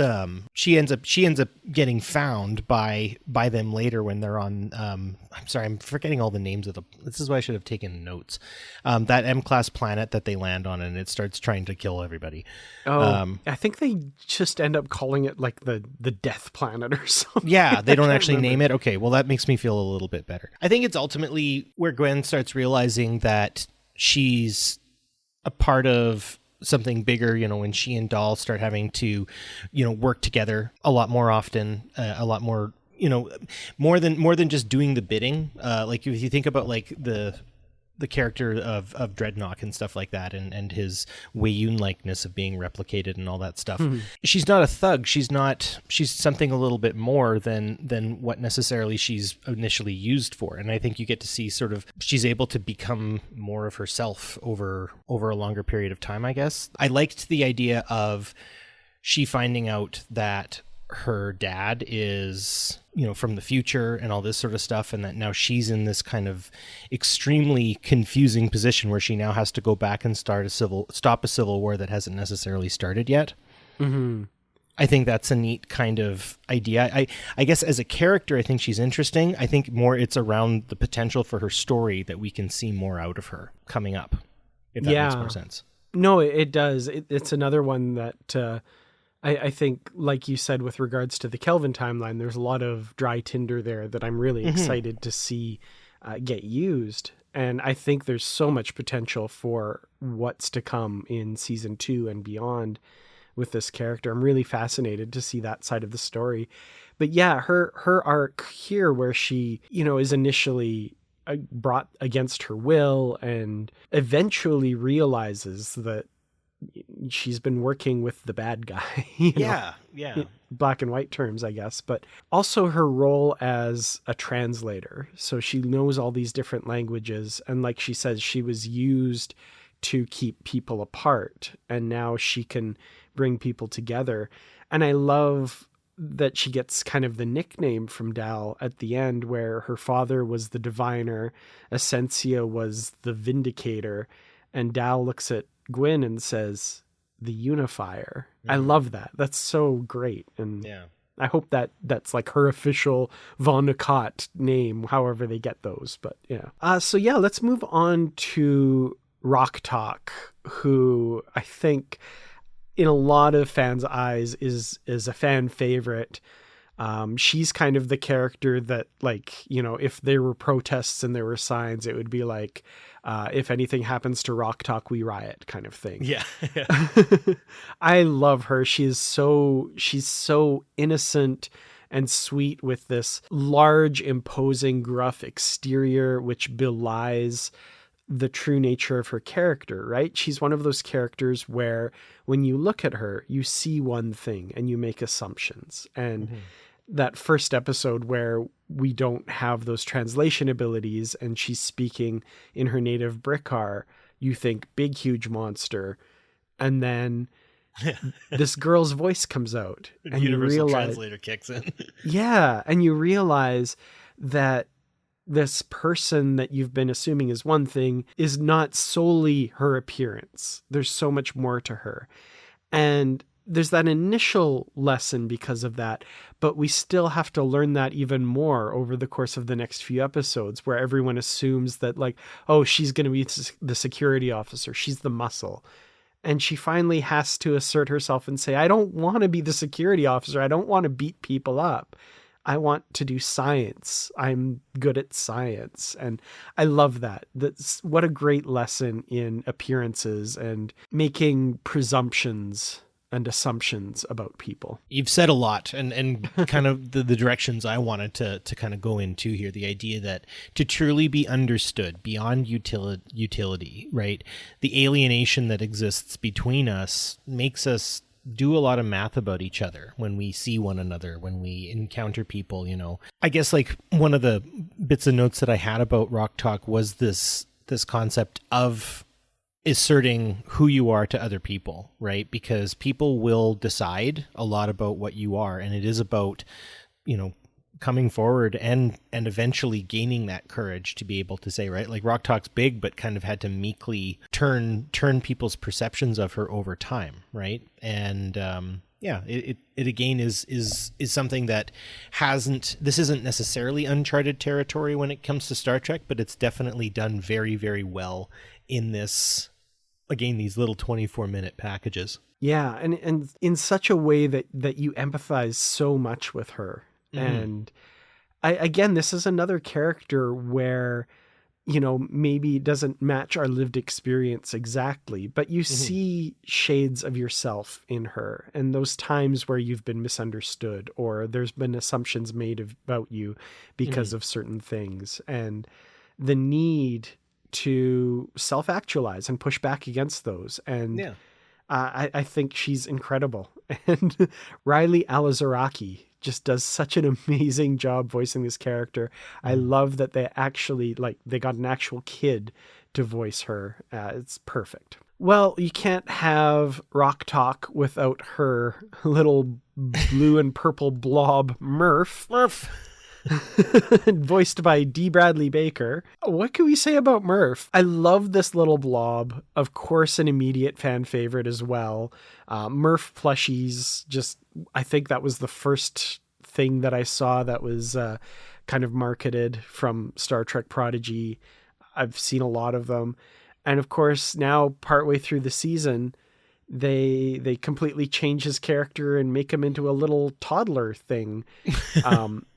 she ends up getting found by them later when they're on I'm sorry, I'm forgetting all the names of this is why I should have taken notes. That M-class planet that they land on, and it starts trying to kill everybody. I think they just end up calling it like the Death Planet or something. Yeah, they don't actually name it. Okay, well that makes me feel a little bit better. I think it's ultimately where Gwen starts realizing that she's a part of something bigger, you know, when she and Dahl start having to, you know, work together a lot more often, a lot more, you know, more than just doing the bidding. Like if you think about like the character of Dreadnought and stuff like that, and his Wayun likeness of being replicated and all that stuff. She's not a thug. She's something a little bit more than what necessarily she's initially used for. And I think you get to see sort of, she's able to become more of herself over a longer period of time, I guess. I liked the idea of she finding out that her dad is, you know, from the future and all this sort of stuff, and that now she's in this kind of extremely confusing position where she now has to go back and stop a civil war that hasn't necessarily started yet. I think that's a neat kind of idea. I guess as a character, I think she's interesting. I think more it's around the potential for her story that we can see more out of her coming up, if that makes more sense. No, it does. It's another one that I think, like you said, with regards to the Kelvin timeline, there's a lot of dry tinder there that I'm really excited to see get used. And I think there's so much potential for what's to come in season 2 and beyond with this character. I'm really fascinated to see that side of the story. But yeah, her arc here where she, you know, is initially brought against her will and eventually realizes that she's been working with the bad guy. Yeah. Black and white terms, I guess, but also her role as a translator. So she knows all these different languages. And like she says, she was used to keep people apart, and now she can bring people together. And I love that she gets kind of the nickname from Dal at the end, where her father was the diviner, Essentia was the vindicator, and Dal looks at Gwyn and says the unifier. I love that. That's so great. And I hope that's like her official Von Nakat name, however they get those. But yeah. So yeah, let's move on to Rock Talk, who I think in a lot of fans' eyes is a fan favorite. She's kind of the character that, like, you know, if there were protests and there were signs, it would be like, if anything happens to Rock Talk, we riot kind of thing. Yeah. I love her. She's so innocent and sweet with this large, imposing, gruff exterior, which belies the true nature of her character, right? She's one of those characters where when you look at her, you see one thing and you make assumptions. And that first episode where we don't have those translation abilities and she's speaking in her native Brickar, you think big, huge monster. And then this girl's voice comes out and Universal you realize, translator kicks in. yeah. And you realize that this person that you've been assuming is one thing is not solely her appearance. There's so much more to her. And there's that initial lesson because of that, but we still have to learn that even more over the course of the next few episodes, where everyone assumes that, like, oh, she's going to be the security officer. She's the muscle. And she finally has to assert herself and say, I don't want to be the security officer. I don't want to beat people up. I want to do science. I'm good at science. And I love that. That's what a great lesson in appearances and making presumptions and assumptions about people. You've said a lot, and kind of the directions I wanted to kind of go into here. The idea that to truly be understood beyond utility, right? The alienation that exists between us makes us do a lot of math about each other when we see one another, when we encounter people, you know. I guess like one of the bits of notes that I had about Rock Talk was this concept of asserting who you are to other people, right? Because people will decide a lot about what you are, and it is about, you know, coming forward and eventually gaining that courage to be able to say, right, like Rock Talk's big, but kind of had to meekly turn people's perceptions of her over time, right? And it again is something that this isn't necessarily uncharted territory when it comes to Star Trek, but it's definitely done very, very well in this, again, these little 24-minute packages. Yeah, and in such a way that you empathize so much with her. And again, this is another character where, you know, maybe doesn't match our lived experience exactly, but you see shades of yourself in her, and those times where you've been misunderstood or there's been assumptions made about you because of certain things, and the need to self-actualize and push back against those. And I think she's incredible. And Riley Alizaraki just does such an amazing job voicing this character. I love that they actually, like, they got an actual kid to voice her. It's perfect. Well, you can't have Rock Talk without her little blue and purple blob, Murph. Voiced by D. Bradley Baker. What can we say about Murph? I love this little blob. Of course, an immediate fan favorite as well. Murph plushies, just, I think that was the first thing that I saw that was kind of marketed from Star Trek Prodigy. I've seen a lot of them. And of course, now partway through the season, they completely change his character and make him into a little toddler thing,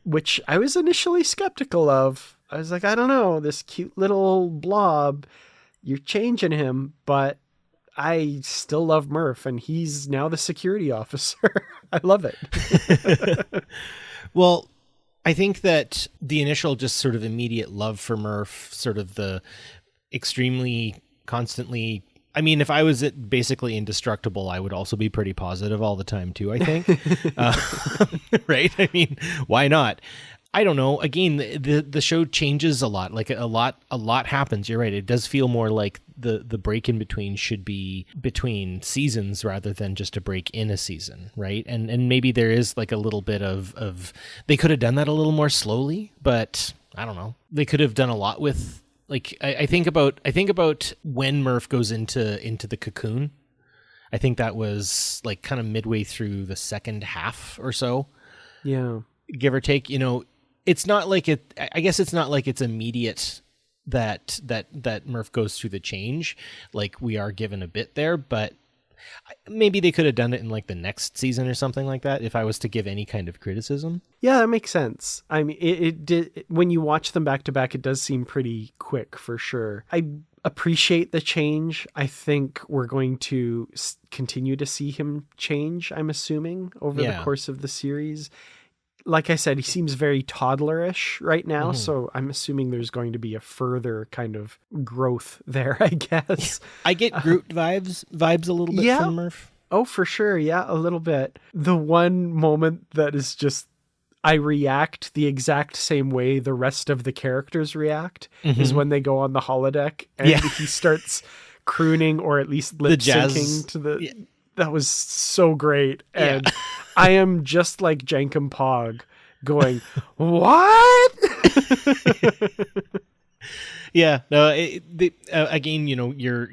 which I was initially skeptical of. I was like, I don't know, this cute little blob, you're changing him, but I still love Murph, and he's now the security officer. I love it. Well, I think that the initial just sort of immediate love for Murph, sort of the extremely constantly, I mean, if I was basically indestructible, I would also be pretty positive all the time too, I think. Right? I mean, why not? I don't know. Again, the show changes a lot. Like a lot happens. You're right. It does feel more like the break in between should be between seasons rather than just a break in a season, right? And maybe there is like a little bit of they could have done that a little more slowly, but I don't know. They could have done a lot with, like, I think about when Murph goes into the cocoon. I think that was like kind of midway through the second half or so. Yeah. Give or take, you know. It's not like I guess it's not like it's immediate that Murph goes through the change. Like, we are given a bit there, but maybe they could have done it in like the next season or something like that, if I was to give any kind of criticism. Yeah, that makes sense. I mean, it did, when you watch them back to back, it does seem pretty quick for sure. I appreciate the change. I think we're going to continue to see him change, I'm assuming, over the course of the series. Like I said, he seems very toddlerish right now, so I'm assuming there's going to be a further kind of growth there, I guess. I get Groot vibes a little bit from Murph. Oh, for sure. Yeah, a little bit. The one moment that is just, I react the exact same way the rest of the characters react is when they go on the holodeck and he starts crooning, or at least lip syncing to the... Yeah. That was so great. And I am just like Jankum Pog going, what? Yeah. No, again, you know, your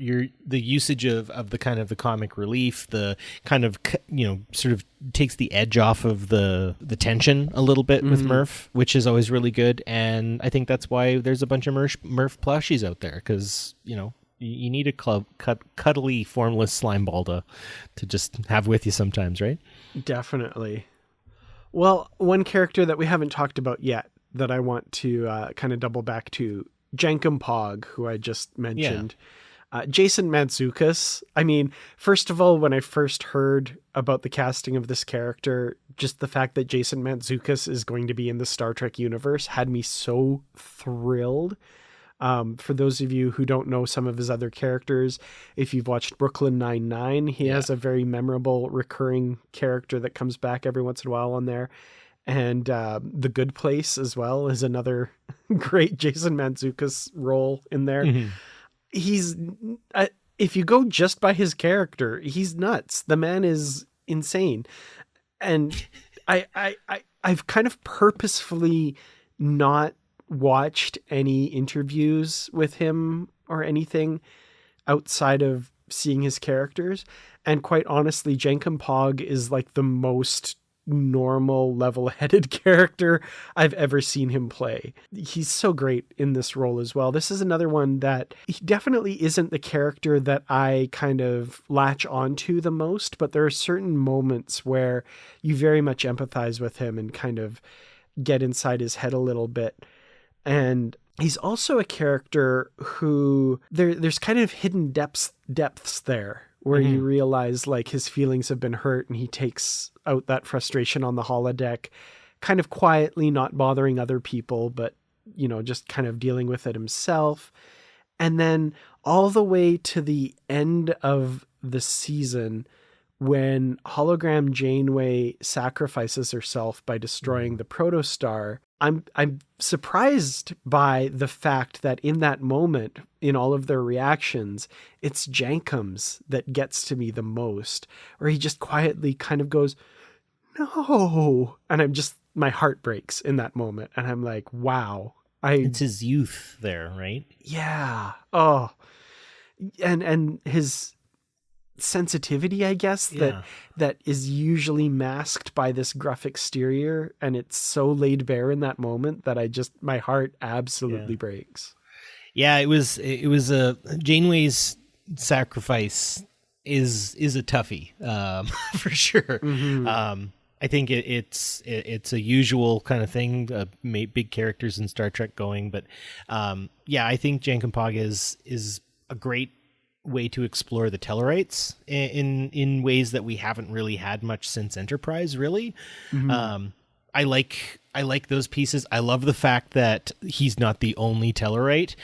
the usage of the kind of the comic relief, the kind of, you know, sort of takes the edge off of the tension a little bit with Murph, which is always really good. And I think that's why there's a bunch of Murph plushies out there, because, you know, you need a cuddly, formless slime ball to just have with you sometimes, right? Definitely. Well, one character that we haven't talked about yet that I want to kind of double back to, Jankum Pog, who I just mentioned. Jason Mantzoukas. I mean, first of all, when I first heard about the casting of this character, just the fact that Jason Mantzoukas is going to be in the Star Trek universe had me so thrilled. For those of you who don't know some of his other characters, if you've watched Brooklyn Nine-Nine, he has a very memorable recurring character that comes back every once in a while on there. And The Good Place as well is another great Jason Mantzoukas role in there. He's, if you go just by his character, he's nuts. The man is insane. And I've kind of purposefully not watched any interviews with him or anything outside of seeing his characters. And quite honestly, Jankum Pog is like the most normal, level-headed character I've ever seen him play. He's so great in this role as well. This is another one that he definitely isn't the character that I kind of latch onto the most, but there are certain moments where you very much empathize with him and kind of get inside his head a little bit. And he's also a character who there's kind of hidden depths there where you realize like his feelings have been hurt and he takes out that frustration on the holodeck, kind of quietly, not bothering other people, but, you know, just kind of dealing with it himself. And then all the way to the end of the season, when Hologram Janeway sacrifices herself by destroying the Protostar, I'm surprised by the fact that in that moment, in all of their reactions, it's Jankum's that gets to me the most, where he just quietly kind of goes, no. And my heart breaks in that moment. And I'm like, wow. It's his youth there, right? Yeah. Oh, and his sensitivity, I guess, that is usually masked by this gruff exterior, and it's so laid bare in that moment that my heart absolutely breaks. Yeah, it was a Janeway's sacrifice is a toughie, for sure. I think it's a usual kind of thing, big characters in Star Trek going, but I think Jankum Pog is a great way to explore the Tellarites in ways that we haven't really had much since Enterprise, really. I like those pieces. I love the fact that he's not the only Tellarite.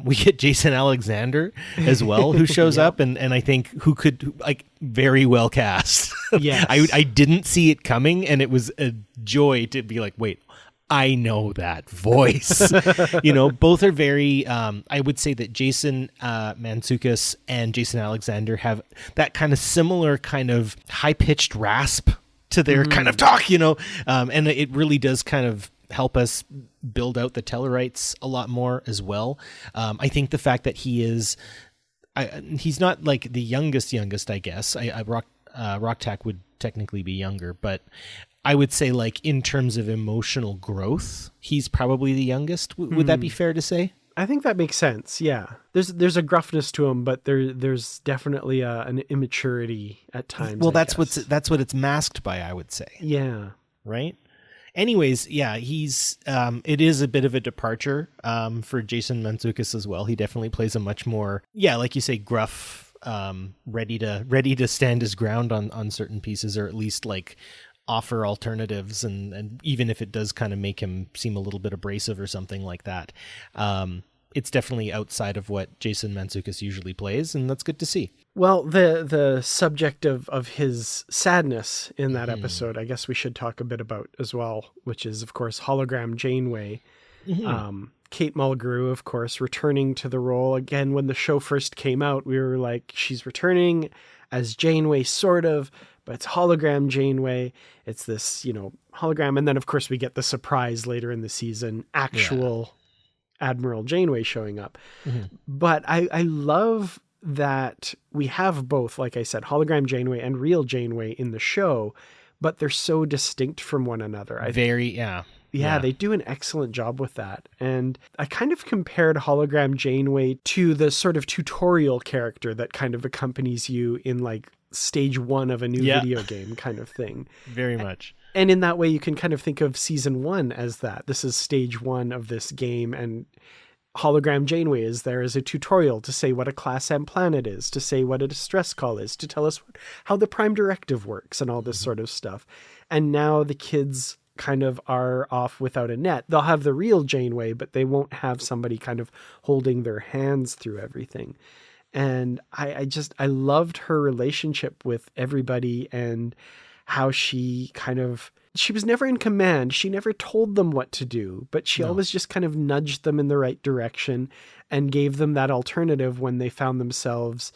We get Jason Alexander as well, who shows up, and I think who could very well cast. Yes. I didn't see it coming, and it was a joy to be like, wait, I know that voice. You know, both are very, I would say that Jason Mantzoukas and Jason Alexander have that kind of similar kind of high-pitched rasp to their kind of talk, you know, and it really does kind of help us build out the Tellarites a lot more as well. I think the fact that he's not like the youngest, I guess. Rocktack would technically be younger, but I would say, like, in terms of emotional growth, he's probably the youngest. Would that be fair to say? I think that makes sense. Yeah. There's a gruffness to him, but there's definitely an immaturity at times. Well, I that's guess. what it's masked by, I would say. Yeah. Right? Anyways, yeah, he's it is a bit of a departure for Jason Mantzoukas as well. He definitely plays a much more, like you say, gruff, ready to stand his ground on certain pieces, or at least like offer alternatives, and even if it does kind of make him seem a little bit abrasive or something like that. It's definitely outside of what Jason Mantzoukas usually plays, and that's good to see. Well, the subject of his sadness in that episode, I guess we should talk a bit about as well, which is, of course, hologram Janeway. Kate Mulgrew, of course, returning to the role. Again, when the show first came out, we were like, she's returning as Janeway, sort of, but it's hologram Janeway. It's this, hologram. And then, of course, we get the surprise later in the season, actual Admiral Janeway showing up. But I love that we have both, like I said, hologram Janeway and real Janeway in the show, but they're so distinct from one another. They do an excellent job with that. And I kind of compared hologram Janeway to the sort of tutorial character that kind of accompanies you in like stage 1 of a new video game kind of thing. Very much. And in that way, you can kind of think of season 1 as that. This is stage 1 of this game, and hologram Janeway is there as a tutorial to say what a Class M planet is, to say what a distress call is, to tell us how the Prime Directive works and all this sort of stuff. And now the kids kind of are off without a net. They'll have the real Janeway, but they won't have somebody kind of holding their hands through everything. And I loved her relationship with everybody, and how she was never in command. She never told them what to do, but she always just kind of nudged them in the right direction and gave them that alternative when they found themselves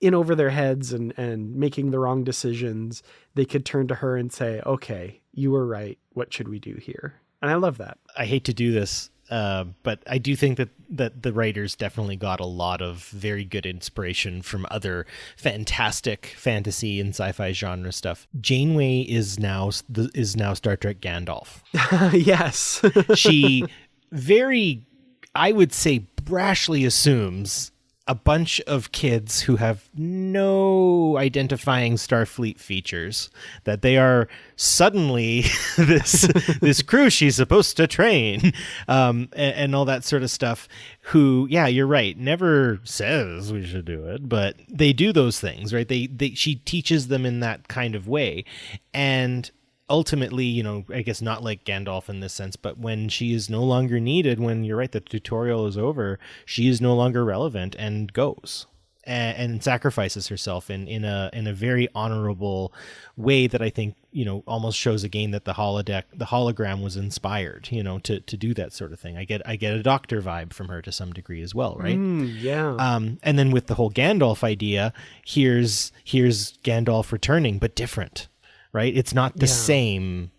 in over their heads and making the wrong decisions. They could turn to her and say, okay, you were right. What should we do here? And I love that. I hate to do this, but I do think that the writers definitely got a lot of very good inspiration from other fantastic fantasy and sci-fi genre stuff. Janeway is now Star Trek Gandalf. Yes. She very, I would say, brashly assumes a bunch of kids who have no identifying Starfleet features, that they are suddenly this crew she's supposed to train, and all that sort of stuff, who, you're right, never says we should do it, but they do those things, right? She teaches them in that kind of way. And ultimately, I guess not like Gandalf in this sense, but when she is no longer needed, when you're right, the tutorial is over, she is no longer relevant and goes and sacrifices herself in a very honorable way that I think, almost shows again that the hologram was inspired, to do that sort of thing. I get a Doctor vibe from her to some degree as well, right? And then with the whole Gandalf idea, here's Gandalf returning, but different. Right? It's not the same,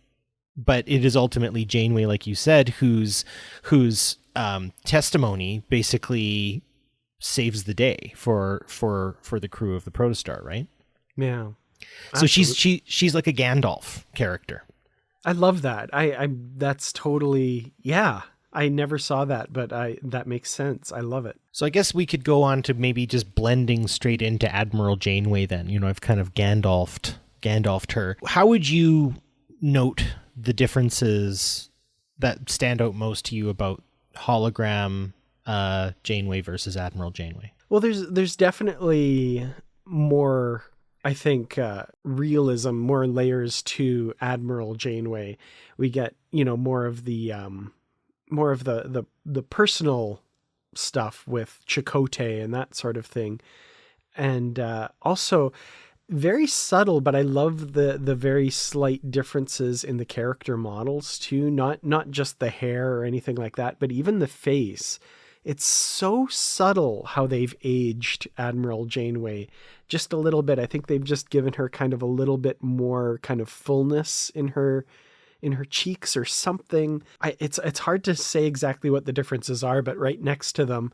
but it is ultimately Janeway, like you said, whose testimony basically saves the day for the crew of the Protostar, right? Yeah. So she's like a Gandalf character. I love that. That's totally, I never saw that, but that makes sense. I love it. So I guess we could go on to maybe just blending straight into Admiral Janeway then. I've kind of Gandalfed her. How would you note the differences that stand out most to you about hologram Janeway versus Admiral Janeway? Well, there's definitely more, I think, realism, more layers to Admiral Janeway. We get, more of the personal stuff with Chakotay and that sort of thing. And also very subtle, but I love the very slight differences in the character models too. Not just the hair or anything like that, but even the face. It's so subtle how they've aged Admiral Janeway just a little bit. I think they've just given her kind of a little bit more kind of fullness in her cheeks or something. It's hard to say exactly what the differences are, but right next to them,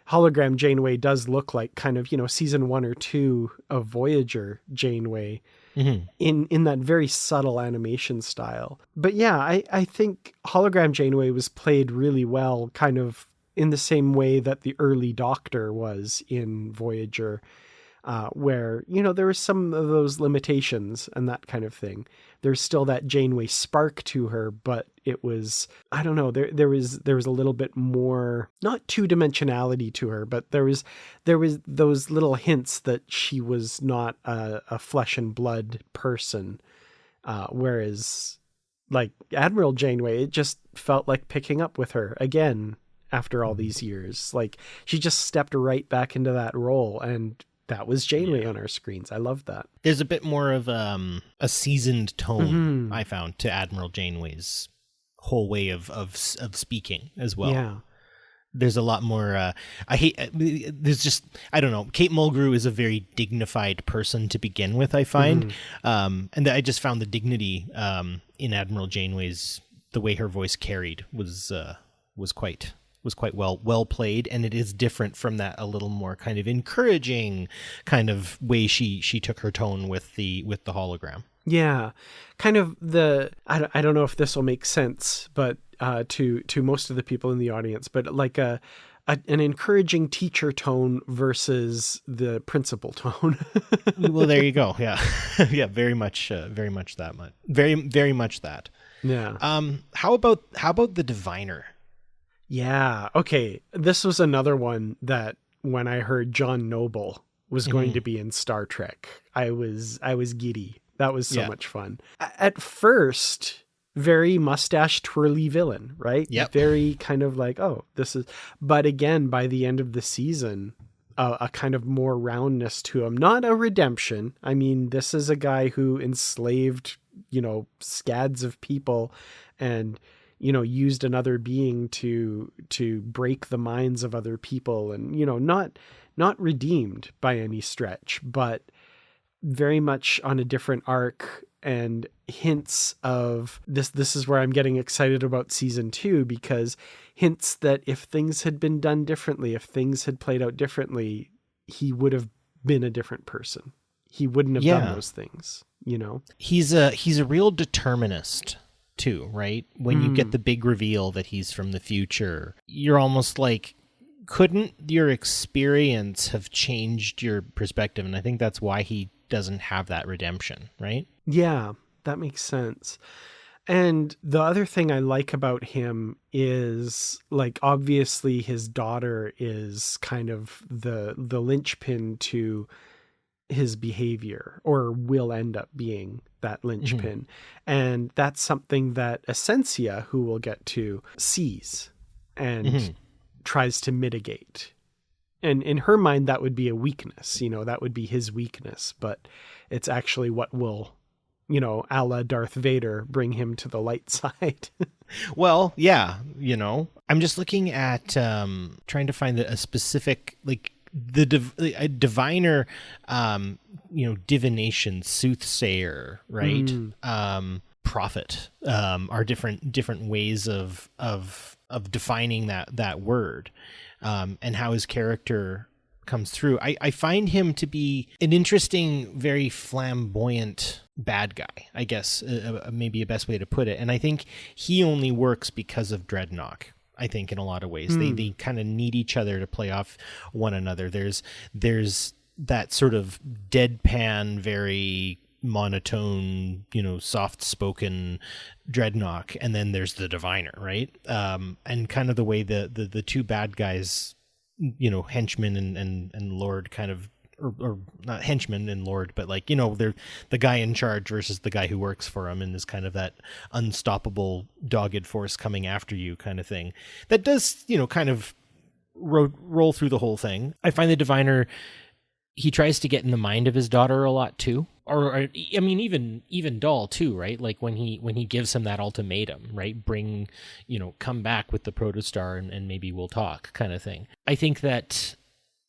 hologram Janeway does look like kind of, season 1 or 2 of Voyager Janeway in that very subtle animation style. But I think hologram Janeway was played really well, kind of in the same way that the early Doctor was in Voyager, where, you know, there were some of those limitations and that kind of thing. There's still that Janeway spark to her, but it was, I don't know, there was a little bit more, not two-dimensionality to her, but there was those little hints that she was not a flesh and blood person. Whereas like Admiral Janeway, it just felt like picking up with her again after all these years. Like she just stepped right back into that role, and that was Janeway on our screens. I love that. There's a bit more of a seasoned tone, I found, to Admiral Janeway's whole way of speaking as well. Yeah. There's a lot more, there's just, I don't know, Kate Mulgrew is a very dignified person to begin with, I find. And I just found the dignity in Admiral Janeway's, the way her voice carried was quite well played, and it is different from that a little more kind of encouraging kind of way she took her tone with the hologram. Yeah, kind of I don't know if this will make sense, but to most of the people in the audience, but like an encouraging teacher tone versus the principal tone. Well, there you go. Yeah, yeah, very much that much, very much that. Yeah. How about the diviner? Yeah. Okay. This was another one that when I heard John Noble was going to be in Star Trek, I was giddy. That was so much fun. At first, very mustache twirly villain, right? Yep. Very kind of like, oh, this is, but again, by the end of the season, a kind of more roundness to him, not a redemption. I mean, this is a guy who enslaved, you know, scads of people and, you know, used another being to break the minds of other people, and, you know, not redeemed by any stretch, but very much on a different arc, and hints of this. This is where I'm getting excited about season 2, because hints that if things had been done differently, if things had played out differently, he would have been a different person. He wouldn't have done those things, you know? He's a real determinist too, right? When you get the big reveal that he's from the future, you're almost like, couldn't your experience have changed your perspective? And I think that's why he doesn't have that redemption, right? Yeah, that makes sense. And the other thing I like about him is, like, obviously his daughter is kind of the linchpin to his behavior, or will end up being that linchpin. And that's something that Essentia, who we'll get to, sees and tries to mitigate. And in her mind, that would be a weakness, you know, that would be his weakness, but it's actually what will, you know, a la Darth Vader, bring him to the light side. Well, yeah, you know, I'm just looking at trying to find a specific, like, a diviner, you know, divination, soothsayer, right? Prophet, are different ways of defining that word. And how his character comes through. I find him to be an interesting, very flamboyant bad guy, I guess, maybe a best way to put it. And I think he only works because of Dreadnought, I think, in a lot of ways. They kind of need each other to play off one another. There's that sort of deadpan, very monotone, you know, soft-spoken Dreadnought, and then there's the diviner, right? And kind of the way the two bad guys, you know, henchman and Lord, kind of, or not henchman and Lord, but, like, you know, they're the guy in charge versus the guy who works for him, and is kind of that unstoppable dogged force coming after you kind of thing. That does, you know, kind of roll through the whole thing. I find the diviner, he tries to get in the mind of his daughter a lot too. Or I mean, even Dahl too, right? Like when he gives him that ultimatum, right? Bring, you know, come back with the Protostar and maybe we'll talk, kind of thing. I think that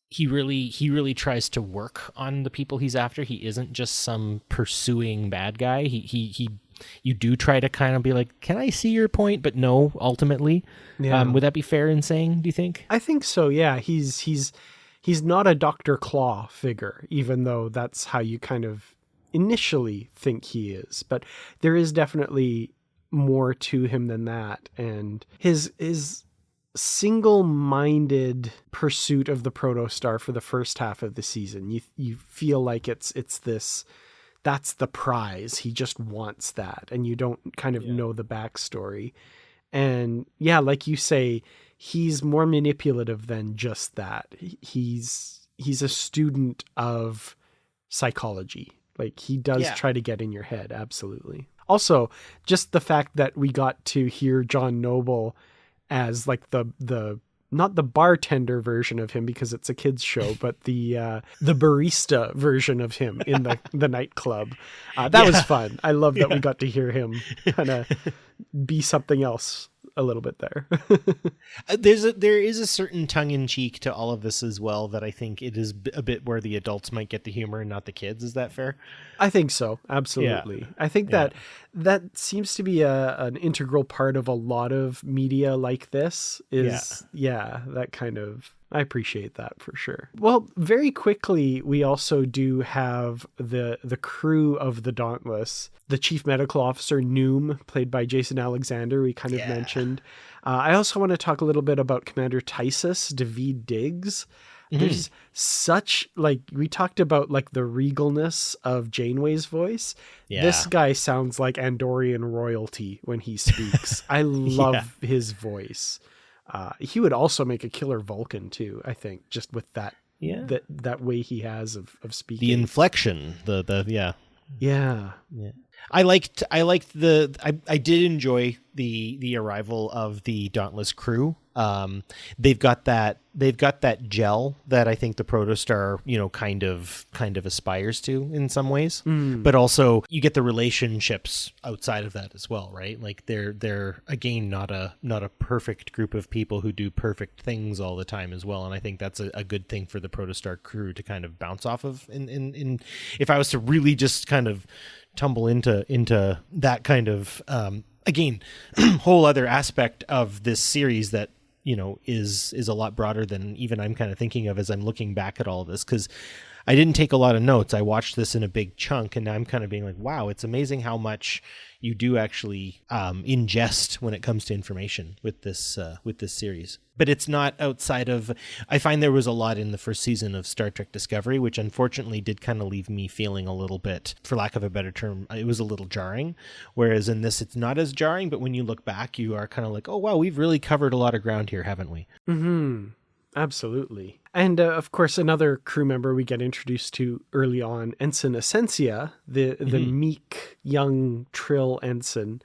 he really tries to work on the people he's after. He isn't just some pursuing bad guy. You do try to kind of be like, can I see your point? But no, ultimately. Yeah. Would that be fair in saying, do you think? I think so, yeah. He's not a Dr. Claw figure, even though that's how you kind of initially think he is. But there is definitely more to him than that. And his single-minded pursuit of the Protostar for the first half of the season. You feel like it's this, that's the prize. He just wants that, and you don't kind of know the backstory. And yeah, like you say, he's more manipulative than just that. He's a student of psychology. Like, he does try to get in your head. Absolutely. Also, just the fact that we got to hear John Noble as like the not the bartender version of him because it's a kids show, but the barista version of him in the nightclub. That was fun. I love that we got to hear him kind of be something else a little bit there. There is a certain tongue in cheek to all of this as well that I think it is a bit where the adults might get the humor and not the kids. Is that fair? I think so. Absolutely. Yeah. I think that seems to be an integral part of a lot of media like this is that kind of, I appreciate that for sure. Well, very quickly, we also do have the crew of the Dauntless. The chief medical officer, Noom, played by Jason Alexander, we kind of mentioned. I also want to talk a little bit about Commander Tysus, Daveed Diggs. There's such, like, we talked about like the regalness of Janeway's voice. This guy sounds like Andorian royalty when he speaks. I love his voice. He would also make a killer Vulcan too, I think, just with that that way he has of speaking. The inflection, I did enjoy the arrival of the Dauntless crew. They've got that gel that I think the Protostar, kind of aspires to in some ways, but also you get the relationships outside of that as well, right? Like they're again not a perfect group of people who do perfect things all the time as well, and I think that's a good thing for the Protostar crew to kind of bounce off of. In if I was to really just kind of tumble into that kind of again whole other aspect of this series that is a lot broader than even I'm kind of thinking of as I'm looking back at all of this, because I didn't take a lot of notes. I watched this in a big chunk, and now I'm kind of being like, wow, it's amazing how much you do actually ingest when it comes to information with this series. But it's not outside of, I find there was a lot in the first season of Star Trek Discovery, which unfortunately did kind of leave me feeling a little bit, for lack of a better term, it was a little jarring. Whereas in this, it's not as jarring, but when you look back, you are kind of like, oh, wow, we've really covered a lot of ground here, haven't we? Mm-hmm. Absolutely. And of course, another crew member we get introduced to early on, Ensign Essentia, the meek young Trill ensign,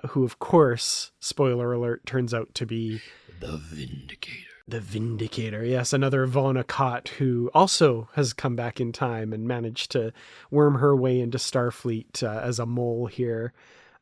who, of course, spoiler alert, turns out to be the Vindicator. The Vindicator, yes, another Vona Cott who also has come back in time and managed to worm her way into Starfleet as a mole here.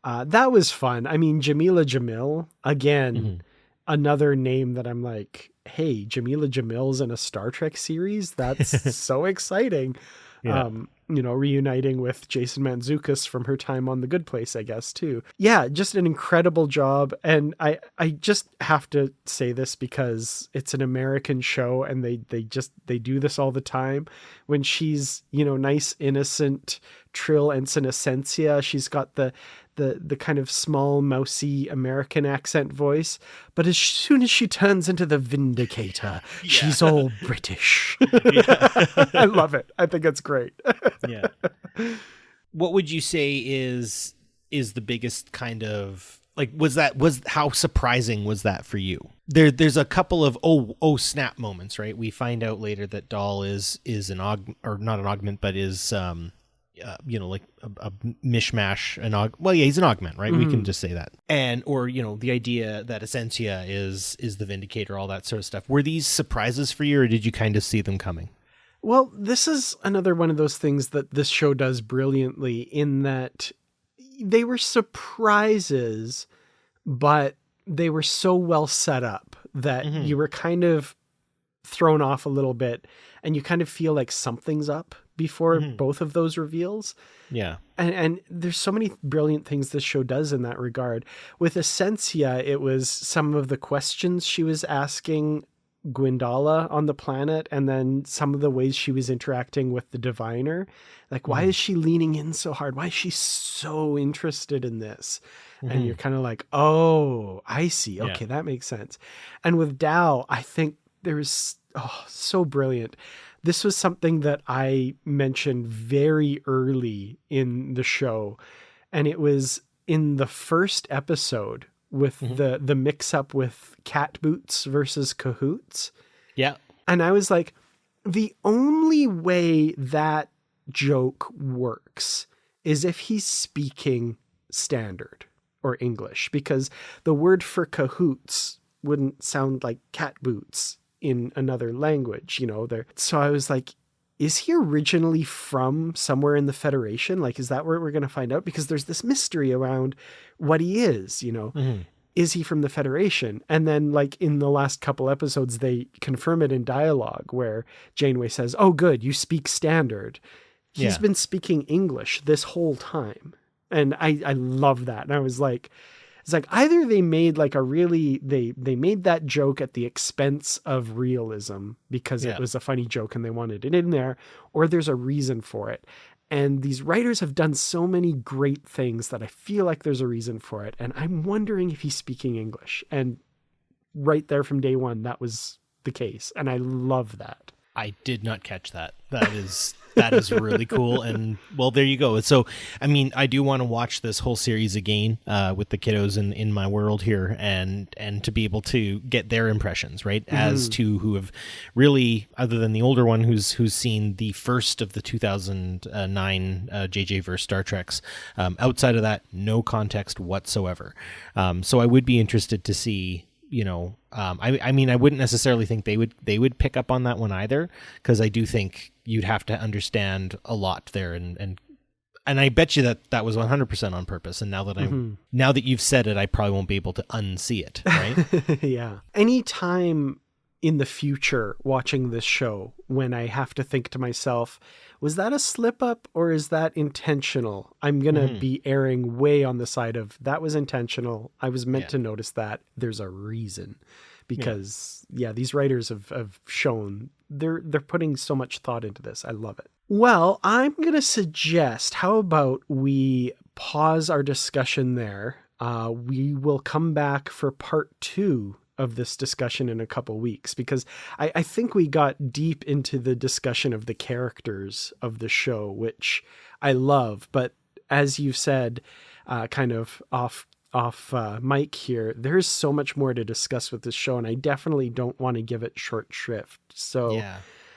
That was fun. I mean, Jamila Jamil, again, another name that I'm like, hey, Jamila Jamil's in a Star Trek series? That's so exciting. Yeah. Reuniting with Jason Mantzoukas from her time on The Good Place, I guess, too. Yeah, just an incredible job. And I just have to say this because it's an American show and they do this all the time. When she's, nice, innocent Trill Ensign Essentia, she's got the kind of small, mousy American accent voice. But as soon as she turns into the Vindicator, she's all British. I love it. I think it's great. Yeah. What would you say is the biggest kind of, like, how surprising was that for you? There's a couple of oh snap moments, right? We find out later that Dahl is an or not an augment, but is like a mishmash, he's an augment, right? We can just say that. And, or, the idea that Essentia is the Vindicator, all that sort of stuff. Were these surprises for you, or did you kind of see them coming? Well, this is another one of those things that this show does brilliantly, in that they were surprises, but they were so well set up that you were kind of thrown off a little bit, and you kind of feel like something's up before both of those reveals. Yeah. And there's so many brilliant things this show does in that regard. With Essentia, it was some of the questions she was asking Gwendala on the planet, and then some of the ways she was interacting with the diviner. Like, why is she leaning in so hard? Why is she so interested in this? And you're kind of like, oh, I see. Okay, that makes sense. And with Dal, I think there's so brilliant. This was something that I mentioned very early in the show, and it was in the first episode with the mix up with cat boots versus cahoots. Yeah. And I was like, the only way that joke works is if he's speaking standard or English, because the word for cahoots wouldn't sound like cat boots in another language, you know. So I was like, is he originally from somewhere in the Federation? Like, is that where we're going to find out? Because there's this mystery around what he is, you know. Is he from the Federation? And then, like, in the last couple episodes, they confirm it in dialogue where Janeway says, oh, good, you speak standard. He's been speaking English this whole time. And I love that. And I was like, it's like either they made like they made that joke at the expense of realism because it was a funny joke and they wanted it in there, or there's a reason for it. And these writers have done so many great things that I feel like there's a reason for it. And I'm wondering if he's speaking English. And right there from day one, that was the case. And I love that. I did not catch that. That is really cool. And well, there you go. So, I mean, I do want to watch this whole series again with the kiddos in my world here, and to be able to get their impressions, right? As to who have really, other than the older one who's seen the first of the 2009 JJ verse Star Treks, outside of that, no context whatsoever. So I would be interested to see, you know, I mean, I wouldn't necessarily think they would pick up on that one either, because I do think you'd have to understand a lot there, and I bet you that was 100% on purpose. And now that you've said it, I probably won't be able to unsee it, right? Yeah. Anytime in the future watching this show, when I have to think to myself, was that a slip up or is that intentional? I'm going to be erring way on the side of that was intentional. I was meant to notice that. There's a reason, because these writers have shown they're putting so much thought into this. I love it. Well, I'm going to suggest, how about we pause our discussion there? We will come back for part 2 of this discussion in a couple weeks, because I think we got deep into the discussion of the characters of the show, which I love. But as you said, kind of off mic here, there's so much more to discuss with this show, and I definitely don't want to give it short shrift. So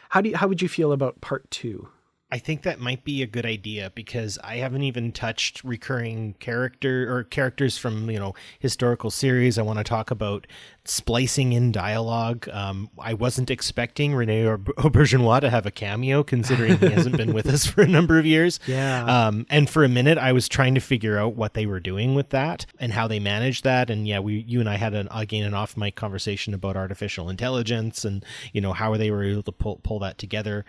how would you feel about part 2? I think that might be a good idea, because I haven't even touched recurring characters from, you know, historical series. I want to talk about splicing in dialogue. I wasn't expecting Rene Auberjonois to have a cameo, considering he hasn't been with us for a number of years. Yeah. And for a minute, I was trying to figure out what they were doing with that and how they managed that. And you and I had an off mic conversation about artificial intelligence and, you know, how they were able to pull that together.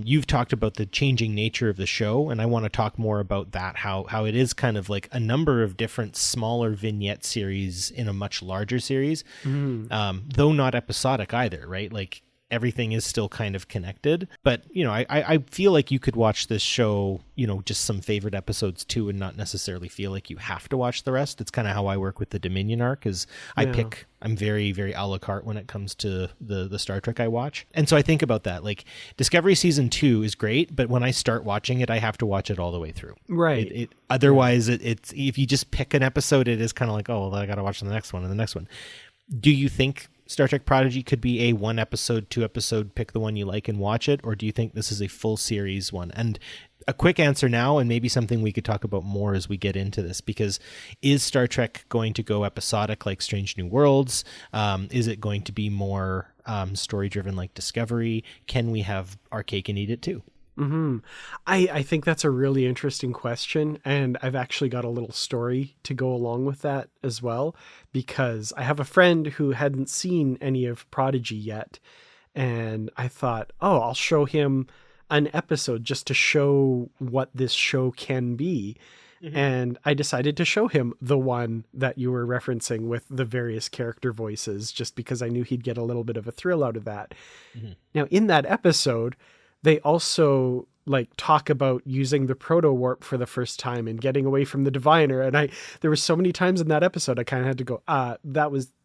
You've talked about the changing nature of the show, and I want to talk more about that, how it is kind of like a number of different smaller vignette series in a much larger series, though not episodic either, right? Like everything is still kind of connected. But, you know, I feel like you could watch this show, you know, just some favorite episodes too, and not necessarily feel like you have to watch the rest. It's kind of how I work with the Dominion arc, is I'm very, very a la carte when it comes to the Star Trek I watch. And so I think about that. Like, Discovery Season 2 is great, but when I start watching it, I have to watch it all the way through. Right. Otherwise, it's if you just pick an episode, it is kind of like, oh, well, I got to watch the next one and the next one. Do you think Star Trek Prodigy could be a 1 episode, 2 episode, pick the one you like and watch it? Or do you think this is a full series one? And a quick answer now, and maybe something we could talk about more as we get into this, because is Star Trek going to go episodic like Strange New Worlds? Is it going to be more story driven like Discovery? Can we have our cake and eat it too? I think that's a really interesting question, and I've actually got a little story to go along with that as well, because I have a friend who hadn't seen any of Prodigy yet, and I thought, I'll show him an episode just to show what this show can be. And I decided to show him the one that you were referencing with the various character voices, just because I knew he'd get a little bit of a thrill out of that. Now, in that episode, they also talk about using the proto warp for the first time and getting away from the diviner. And there were so many times in that episode, I kind of had to go,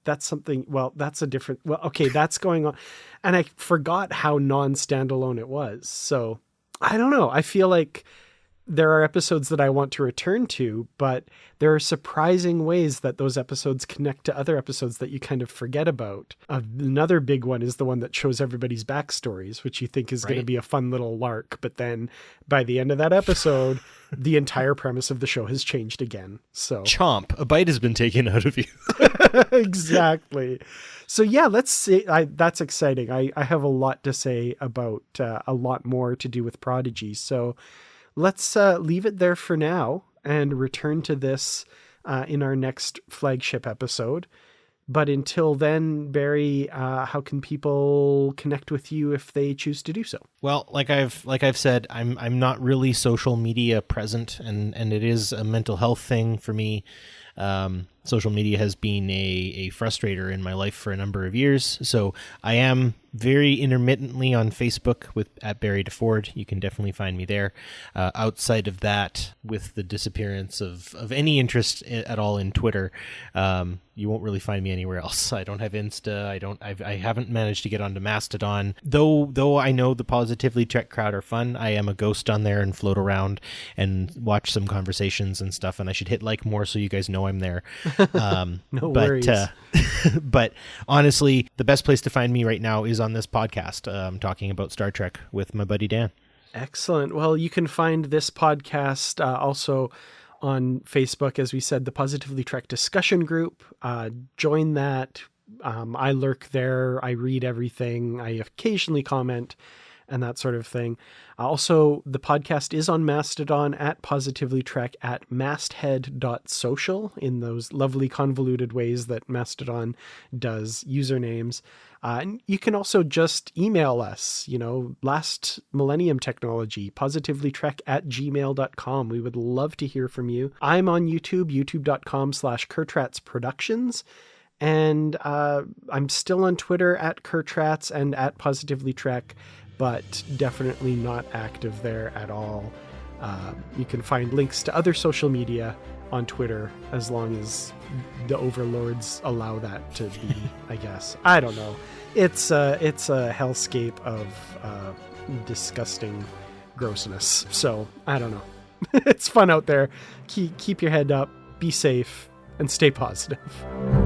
that's something, that's a different, okay, that's going on. And I forgot how non-standalone it was. So I don't know. I feel like there are episodes that I want to return to, but there are surprising ways that those episodes connect to other episodes that you kind of forget about. Another big one is the one that shows everybody's backstories, which you think is going to be a fun little lark. But then by the end of that episode, the entire premise of the show has changed again. So Chomp, a bite has been taken out of you. Exactly. So yeah, let's see. That's exciting. I have a lot to say about a lot more to do with Prodigy. So let's leave it there for now and return to this in our next flagship episode. But until then, Barry, how can people connect with you if they choose to do so? Well, like I've said, I'm not really social media present, and it is a mental health thing for me. Social media has been a frustrator in my life for a number of years. So I am very intermittently on Facebook at Barry DeFord. You can definitely find me there. Outside of that, with the disappearance of any interest at all in Twitter, you won't really find me anywhere else. I don't have Insta. I haven't managed to get onto Mastodon. Though I know the Positively Trek crowd are fun, I am a ghost on there and float around and watch some conversations and stuff. And I should hit like more so you guys know I'm there. No worries. But honestly, the best place to find me right now is on this podcast. Talking about Star Trek with my buddy Dan. Excellent. Well, you can find this podcast also on Facebook, as we said, the Positively Trek discussion group. Join that. I lurk there. I read everything. I occasionally comment and that sort of thing. Also, the podcast is on Mastodon at Positively Trek at masthead.social in those lovely convoluted ways that Mastodon does usernames. And you can also just email us, last millennium technology, positivelytrek at gmail.com. We would love to hear from you. I'm on YouTube, youtube.com/Kurtratz Productions. And I'm still on Twitter at Kurtratz and at Positively Trek, but definitely not active there at all. You can find links to other social media on Twitter as long as the overlords allow that to be, I guess. I don't know. It's a hellscape of disgusting grossness. So I don't know. It's fun out there. Keep your head up, be safe, and stay positive.